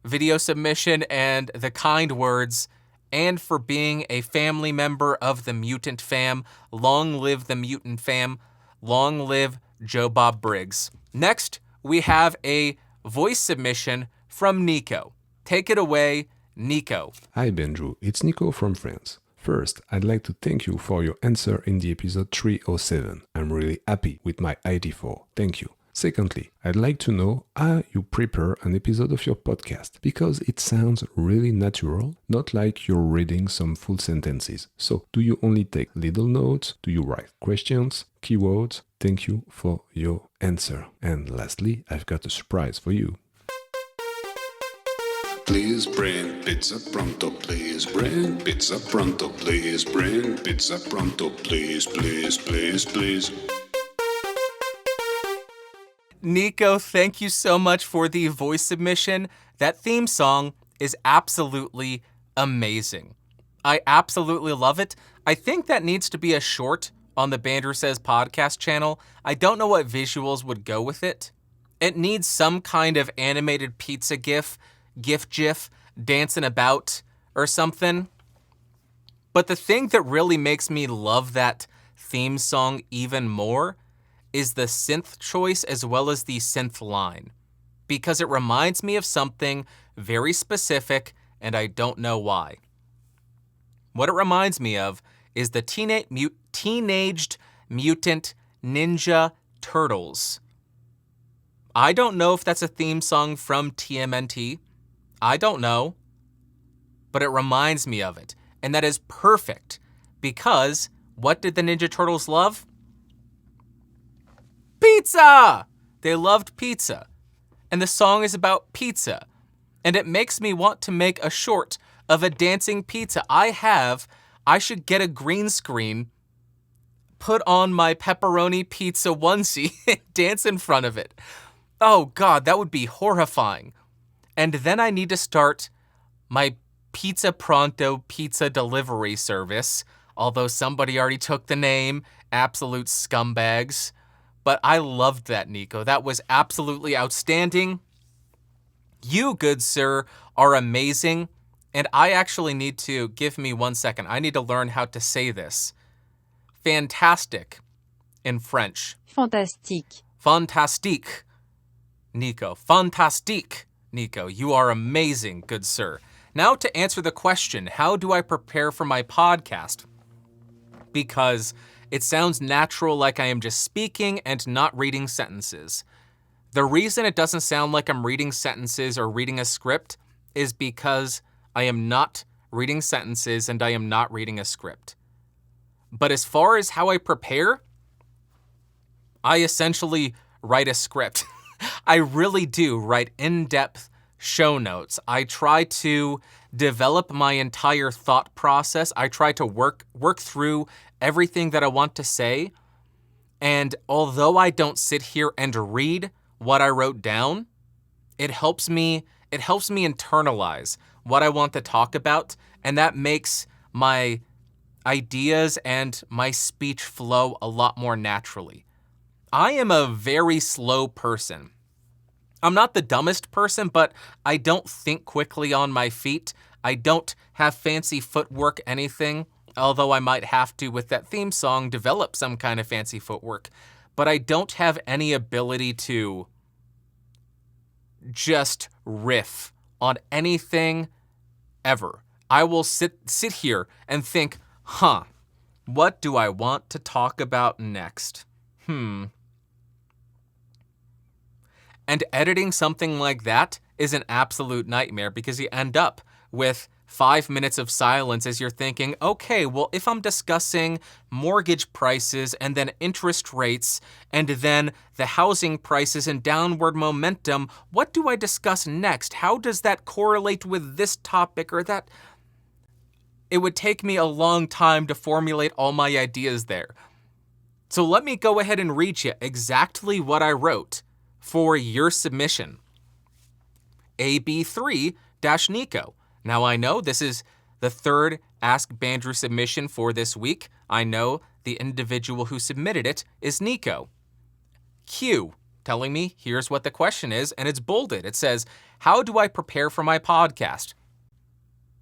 video submission and the kind words, and for being a family member of the Mutant fam. Long live the Mutant fam. Long live Joe Bob Briggs. Next, we have a voice submission from Nico. Take it away, Nico. Hi Bandrew, it's Nico from France. First, I'd like to thank you for your answer in the episode 307. I'm really happy with my ID4. Thank you. Secondly, I'd like to know how you prepare an episode of your podcast, because it sounds really natural, not like you're reading some full sentences. So, do you only take little notes? Do you write questions, keywords? Thank you for your answer. And lastly, I've got a surprise for you. Please bring pizza pronto, please bring pizza pronto, please bring pizza pronto, please, please, please, please. Nico, thank you so much for the voice submission. That theme song is absolutely amazing. I absolutely love it. I think that needs to be a short on the Bandrew Says podcast channel. I don't know what visuals would go with it. It needs some kind of animated pizza gif, dancing about or something. But the thing that really makes me love that theme song even more is the synth choice as well as the synth line, because it reminds me of something very specific and I don't know why. What it reminds me of is the Teenaged Mutant Ninja Turtles. I don't know if that's a theme song from TMNT. I don't know, but it reminds me of it. And that is perfect, because what did the Ninja Turtles love? Pizza! They loved pizza. And the song is about pizza. And it makes me want to make a short of a dancing pizza. I should get a green screen, put on my pepperoni pizza onesie, and dance in front of it. Oh God, that would be horrifying. And then I need to start my Pizza Pronto pizza delivery service, although somebody already took the name, absolute scumbags. But I loved that, Nico. That was absolutely outstanding. You, good sir, are amazing. And I actually need to, give me 1 second. I need to learn how to say this. Fantastic in French. Fantastique. Fantastique, Nico. Fantastique, Nico. You are amazing, good sir. Now to answer the question, how do I prepare for my podcast? Because it sounds natural, like I am just speaking and not reading sentences. The reason it doesn't sound like I'm reading sentences or reading a script is because I am not reading sentences and I am not reading a script. But as far as how I prepare, I essentially write a script. I really do write in-depth show notes. I try to develop my entire thought process. I try to work through everything that I want to say. And although I don't sit here and read what I wrote down, it helps me internalize what I want to talk about, and that makes my ideas and my speech flow a lot more naturally. I am a very slow person. I'm not the dumbest person, but I don't think quickly on my feet. I don't have fancy footwork, anything, although I might have to, with that theme song, develop some kind of fancy footwork. But I don't have any ability to just riff on anything ever. I will sit here and think, what do I want to talk about next? And editing something like that is an absolute nightmare, because you end up with 5 minutes of silence as you're thinking, okay, well, if I'm discussing mortgage prices and then interest rates and then the housing prices and downward momentum, what do I discuss next? How does that correlate with this topic or that? It would take me a long time to formulate all my ideas there. So let me go ahead and read you exactly what I wrote for your submission. AB3-Nico. Now I know this is the third Ask Bandrew submission for this week. I know the individual who submitted it is Nico. Q, telling me here's what the question is, and it's bolded. It says, how do I prepare for my podcast?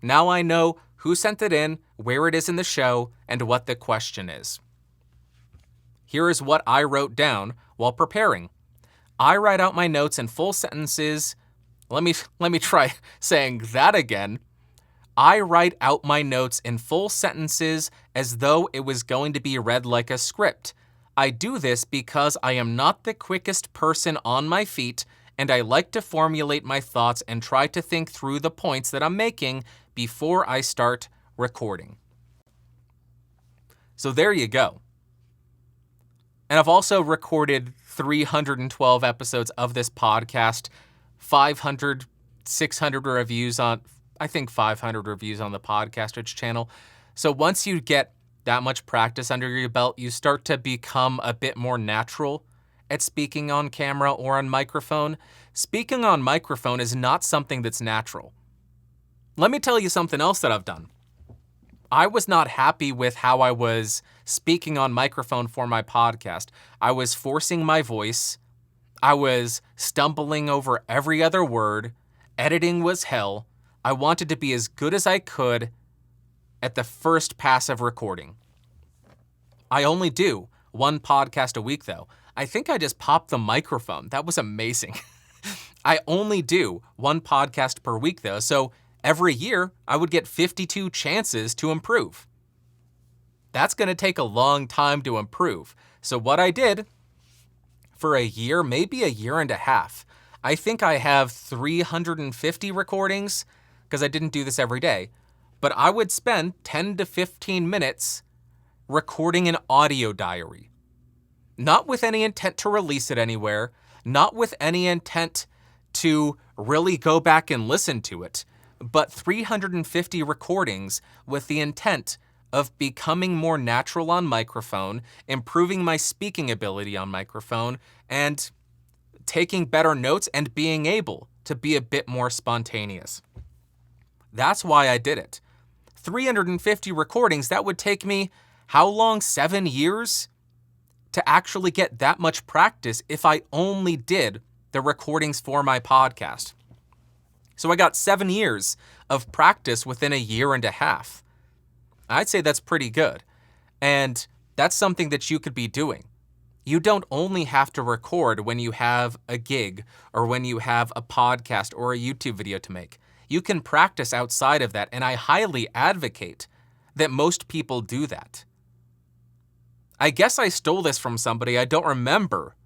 Now I know who sent it in, where it is in the show, and what the question is. Here is what I wrote down while preparing. I write out my notes in full sentences. Let me try saying that again. I write out my notes in full sentences as though it was going to be read like a script. I do this because I am not the quickest person on my feet, and I like to formulate my thoughts and try to think through the points that I'm making before I start recording. So there you go. And I've also recorded 312 episodes of this podcast, 500, 600 reviews on, I think 500 reviews on the Podcasters channel. So once you get that much practice under your belt, you start to become a bit more natural at speaking on camera or on microphone. Speaking on microphone is not something that's natural. Let me tell you something else that I've done. I was not happy with how I was speaking on microphone for my podcast. I was forcing my voice. I was stumbling over every other word. Editing was hell. I wanted to be as good as I could at the first pass of recording. I only do one podcast a week, though. I think I just popped the microphone. That was amazing. I only do one podcast per week, though, so every year, I would get 52 chances to improve. That's going to take a long time to improve. So what I did for a year, maybe a year and a half, I think I have 350 recordings because I didn't do this every day, but I would spend 10 to 15 minutes recording an audio diary. Not with any intent to release it anywhere, not with any intent to really go back and listen to it, but 350 recordings with the intent of becoming more natural on microphone, improving my speaking ability on microphone, and taking better notes and being able to be a bit more spontaneous. That's why I did it. 350 recordings, that would take me, how long? 7 years? To actually get that much practice if I only did the recordings for my podcast. So I got 7 years of practice within a year and a half. I'd say that's pretty good. And that's something that you could be doing. You don't only have to record when you have a gig or when you have a podcast or a YouTube video to make. You can practice outside of that, and I highly advocate that most people do that. I guess I stole this from somebody. I don't remember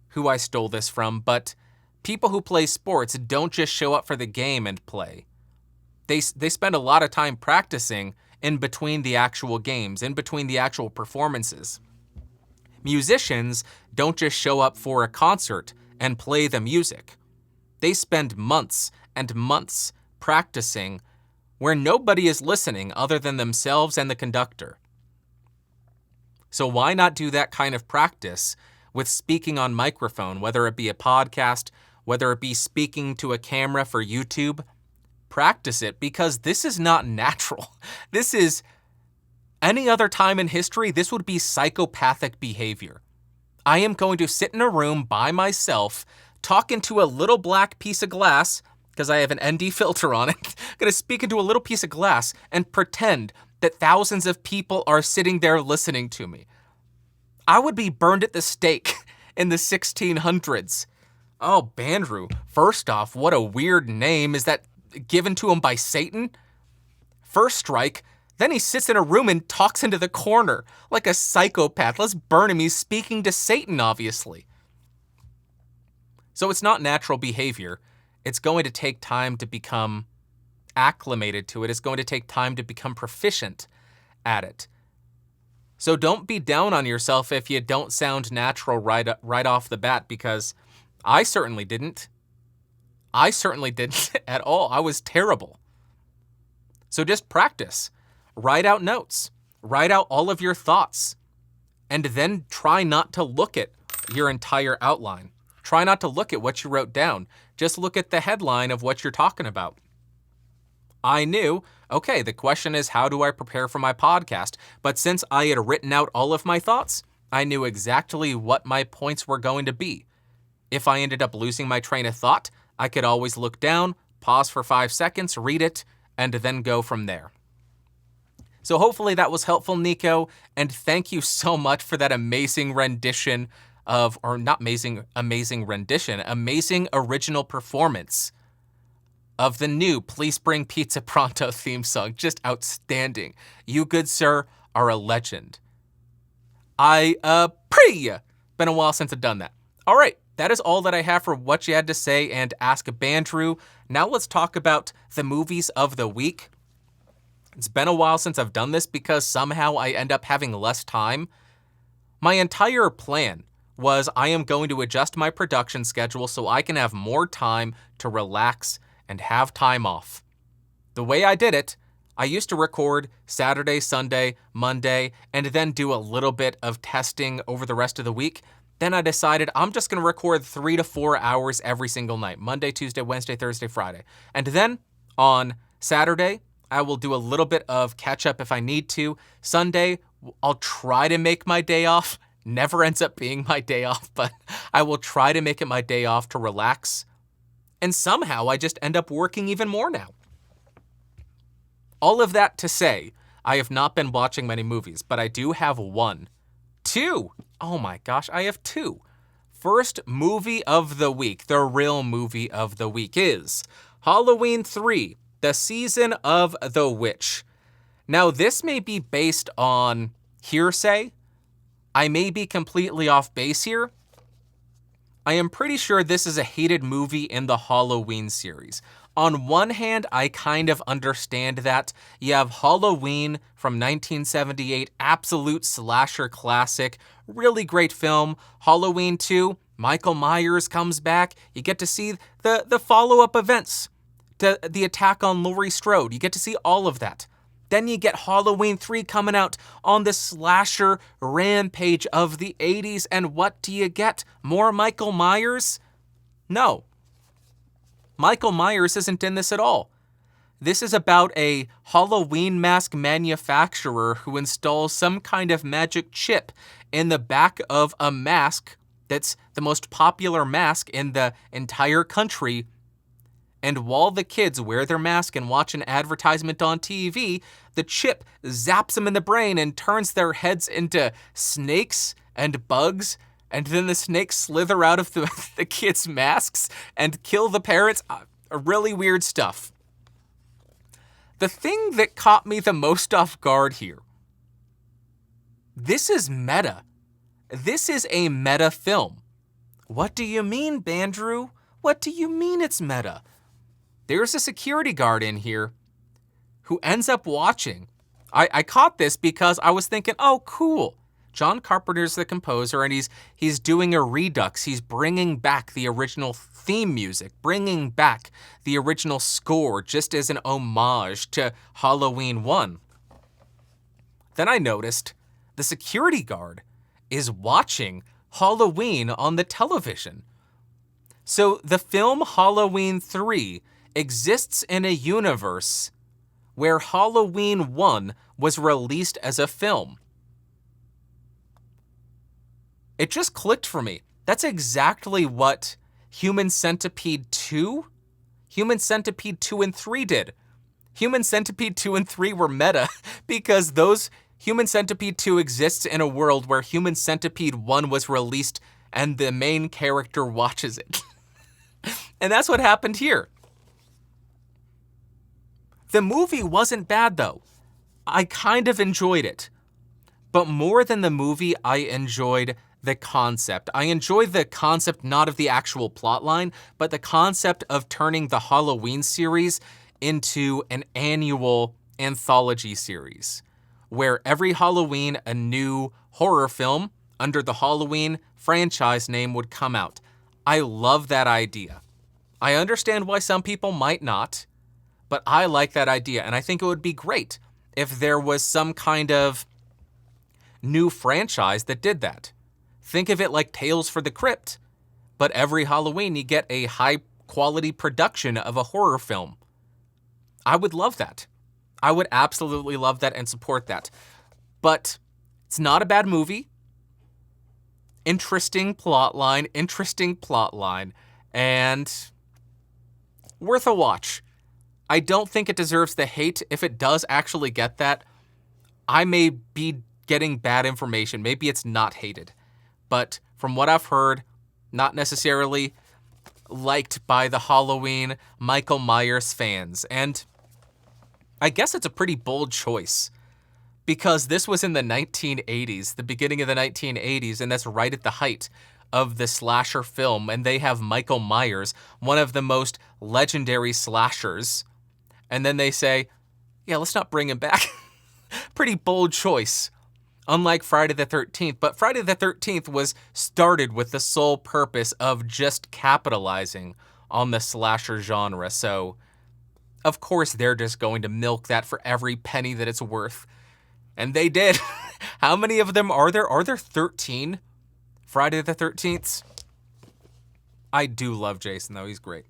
who I stole this from, but people who play sports don't just show up for the game and play. They spend a lot of time practicing in between the actual games, in between the actual performances. Musicians don't just show up for a concert and play the music. They spend months and months practicing where nobody is listening other than themselves and the conductor. So why not do that kind of practice with speaking on microphone, whether it be a podcast, whether it be speaking to a camera for YouTube? Practice it, because this is not natural. This is, any other time in history, this would be psychopathic behavior. I am going to sit in a room by myself, talk into a little black piece of glass, because I have an ND filter on it. I'm going to speak into a little piece of glass and pretend that thousands of people are sitting there listening to me. I would be burned at the stake in the 1600s. Oh, Bandrew, first off, what a weird name. Is that given to him by Satan? First strike, then he sits in a room and talks into the corner like a psychopath. Let's burn him. He's speaking to Satan, obviously. So it's not natural behavior. It's going to take time to become acclimated to it. It's going to take time to become proficient at it. So don't be down on yourself if you don't sound natural right off the bat, because I certainly didn't. I certainly didn't at all. I was terrible. So just practice. Write out notes. Write out all of your thoughts. And then try not to look at your entire outline. Try not to look at what you wrote down. Just look at the headline of what you're talking about. I knew, okay, the question is, how do I prepare for my podcast? But since I had written out all of my thoughts, I knew exactly what my points were going to be. If I ended up losing my train of thought, I could always look down, pause for 5 seconds, read it, and then go from there. So hopefully that was helpful, Nico, and thank you so much for that amazing rendition of, or not amazing rendition, amazing original performance of the new Please Bring Pizza Pronto theme song. Just outstanding. You, good sir, are a legend. Been a while since I've done that. All right, that is all that I have for what you had to say and Ask Bandrew. Now let's talk about the movies of the week. It's been a while since I've done this because somehow I end up having less time. My entire plan was I am going to adjust my production schedule so I can have more time to relax and have time off. The way I did it, I used to record Saturday, Sunday, Monday, and then do a little bit of testing over the rest of the week. Then I decided I'm just going to record 3 to 4 hours every single night, Monday, Tuesday, Wednesday, Thursday, Friday. And then on Saturday, I will do a little bit of catch up if I need to. Sunday, I'll try to make my day off. Never ends up being my day off, but I will try to make it my day off to relax. And somehow I just end up working even more now. All of that to say, I have not been watching many movies, but I do have two. Oh my gosh, I have two. First movie of the week, the real movie of the week is Halloween 3, The Season of the Witch. Now, this may be based on hearsay. I may be completely off base here. I am pretty sure this is a hated movie in the Halloween series. On one hand, I kind of understand that. You have Halloween from 1978, absolute slasher classic, really great film. Halloween 2, Michael Myers comes back. You get to see the follow-up events to the attack on Laurie Strode. You get to see all of that. Then you get Halloween 3 coming out on the slasher rampage of the 80s. And what do you get? More Michael Myers? No. Michael Myers isn't in this at all. This is about a Halloween mask manufacturer who installs some kind of magic chip in the back of a mask that's the most popular mask in the entire country. And while the kids wear their mask and watch an advertisement on TV, the chip zaps them in the brain and turns their heads into snakes and bugs. And then the snakes slither out of the kids' masks and kill the parents. Really weird stuff. The thing that caught me the most off guard here. This is meta. This is a meta film. What do you mean, Bandrew? What do you mean it's meta? There's a security guard in here who ends up watching. I caught this because I was thinking, oh, cool. John Carpenter's the composer, and he's doing a redux. He's bringing back the original theme music, bringing back the original score just as an homage to Halloween 1. Then I noticed the security guard is watching Halloween on the television. So the film Halloween 3 exists in a universe where Halloween 1 was released as a film. It just clicked for me. That's exactly what Human Centipede 2 and 3 did. Human Centipede 2 and 3 were meta because those Human Centipede 2 exists in a world where Human Centipede 1 was released and the main character watches it. And that's what happened here. The movie wasn't bad, though. I kind of enjoyed it. But more than the movie, I enjoyed the concept. I enjoyed the concept not of the actual plotline, but the concept of turning the Halloween series into an annual anthology series where every Halloween a new horror film under the Halloween franchise name would come out. I love that idea. I understand why some people might not, but I like that idea, and I think it would be great if there was some kind of new franchise that did that. Think of it like Tales for the Crypt, but every Halloween you get a high-quality production of a horror film. I would love that. I would absolutely love that and support that. But it's not a bad movie. Interesting plot line, and worth a watch. I don't think it deserves the hate. If it does actually get that, I may be getting bad information. Maybe it's not hated. But from what I've heard, not necessarily liked by the Halloween Michael Myers fans. And I guess it's a pretty bold choice because this was in the 1980s, the beginning of the 1980s, and that's right at the height of the slasher film. And they have Michael Myers, one of the most legendary slashers. And then they say, yeah, let's not bring him back. Pretty bold choice. Unlike Friday the 13th, but Friday the 13th was started with the sole purpose of just capitalizing on the slasher genre. So, of course, they're just going to milk that for every penny that it's worth. And they did. How many of them are there? Are there 13 Friday the 13th? I do love Jason, though. He's great.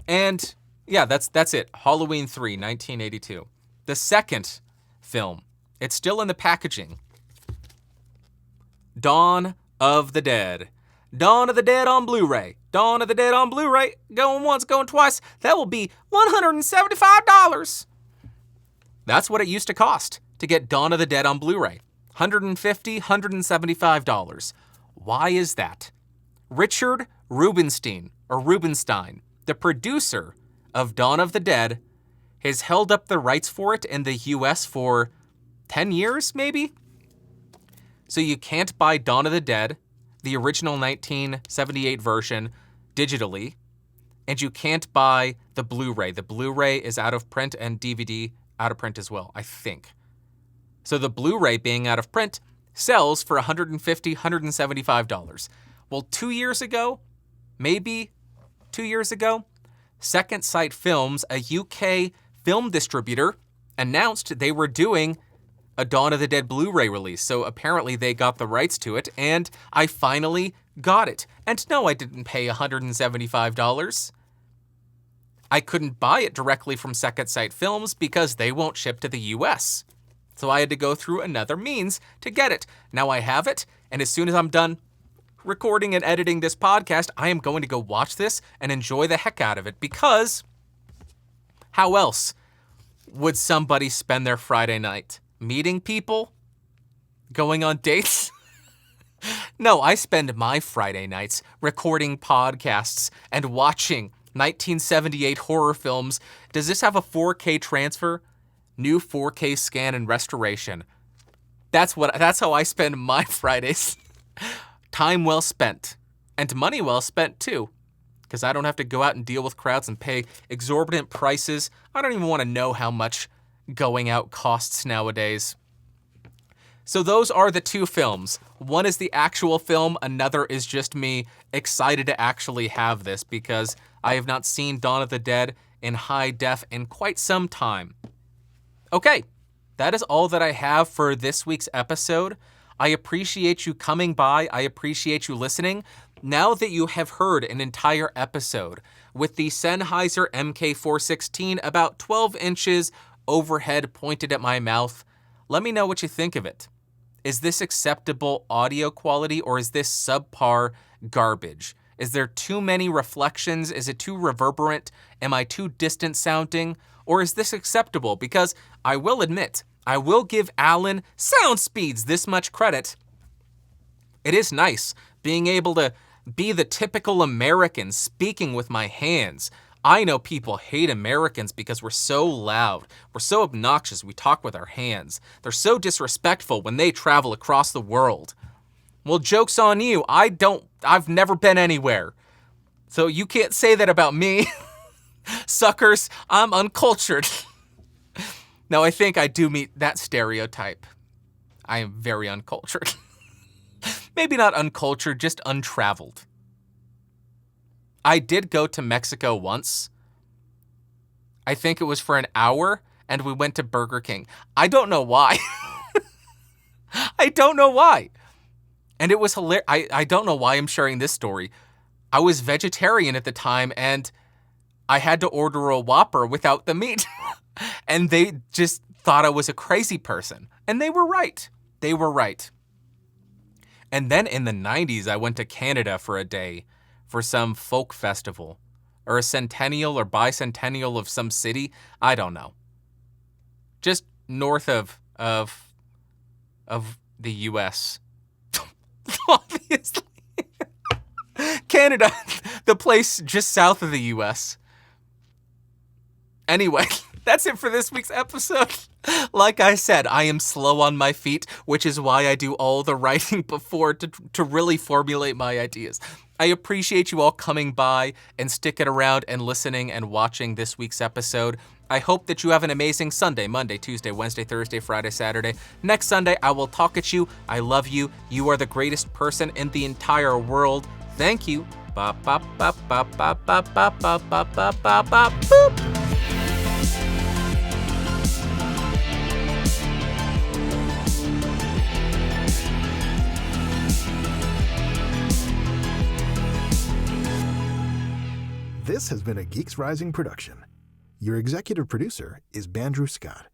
And, yeah, that's it. Halloween 3, 1982. The second film. It's still in the packaging. Dawn of the Dead. Dawn of the Dead on Blu-ray. Dawn of the Dead on Blu-ray. Going once, going twice. That will be $175. That's what it used to cost to get Dawn of the Dead on Blu-ray. $150, $175. Why is that? Richard Rubinstein, the producer of Dawn of the Dead, has held up the rights for it in the US for 10 years, maybe? So you can't buy Dawn of the Dead, the original 1978 version, digitally, and you can't buy the Blu-ray. The Blu-ray is out of print and DVD out of print as well, I think. So the Blu-ray being out of print sells for $150, $175. Well, 2 years ago, maybe 2 years ago, Second Sight Films, a UK film distributor, announced they were doing a Dawn of the Dead Blu-ray release. So apparently they got the rights to it, and I finally got it. And no, I didn't pay $175. I couldn't buy it directly from Second Sight Films because they won't ship to the US. So I had to go through another means to get it. Now I have it, and as soon as I'm done recording and editing this podcast, I am going to go watch this and enjoy the heck out of it, because how else would somebody spend their Friday night? Meeting people? Going on dates? No, I spend my Friday nights recording podcasts and watching 1978 horror films. Does this have a 4K transfer? New 4K scan and restoration. That's how I spend my Fridays. Time well spent. And money well spent too. Because I don't have to go out and deal with crowds and pay exorbitant prices. I don't even want to know how much going out costs nowadays. So those are the two films. One is the actual film, another is just me excited to actually have this because I have not seen Dawn of the Dead in high def in quite some time. Okay, that is all that I have for this week's episode. I appreciate you coming by. I appreciate you listening. Now that you have heard an entire episode with the Sennheiser MK416 about 12 inches overhead pointed at my mouth, let me know what you think of it. Is this acceptable audio quality, or is this subpar garbage? Is there too many reflections? Is it too reverberant? Am I too distant sounding? Or is this acceptable? Because I will admit, I will give Alan Soundspeeds this much credit. It is nice being able to be the typical American speaking with my hands. I know people hate Americans because we're so loud. We're so obnoxious. We talk with our hands. They're so disrespectful when they travel across the world. Well, joke's on you. I've never been anywhere. So you can't say that about me. Suckers, I'm uncultured. Now, I think I do meet that stereotype. I am very uncultured. Maybe not uncultured, just untraveled. I did go to Mexico once. I think it was for an hour, and we went to Burger King. I don't know why. I don't know why. And it was hilarious. I don't know why I'm sharing this story. I was vegetarian at the time, and I had to order a Whopper without the meat. And they just thought I was a crazy person. And they were right. They were right. And then in the 90s, I went to Canada for a day for some folk festival, or a centennial or bicentennial of some city. I don't know. Just north of the U.S. Obviously. Canada, the place just south of the U.S. Anyway, that's it for this week's episode. Like I said, I am slow on my feet, which is why I do all the writing before to really formulate my ideas. I appreciate you all coming by and sticking around and listening and watching this week's episode. I hope that you have an amazing Sunday, Monday, Tuesday, Wednesday, Thursday, Friday, Saturday. Next Sunday, I will talk at you. I love you. You are the greatest person in the entire world. Thank you. Bop, bop, bop, bop, bop, bop, bop, bop, bop, bop, bop, bop, boop. This has been a Geeks Rising production. Your executive producer is Bandrew Scott.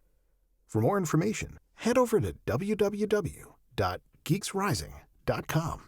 For more information, head over to www.geeksrising.com.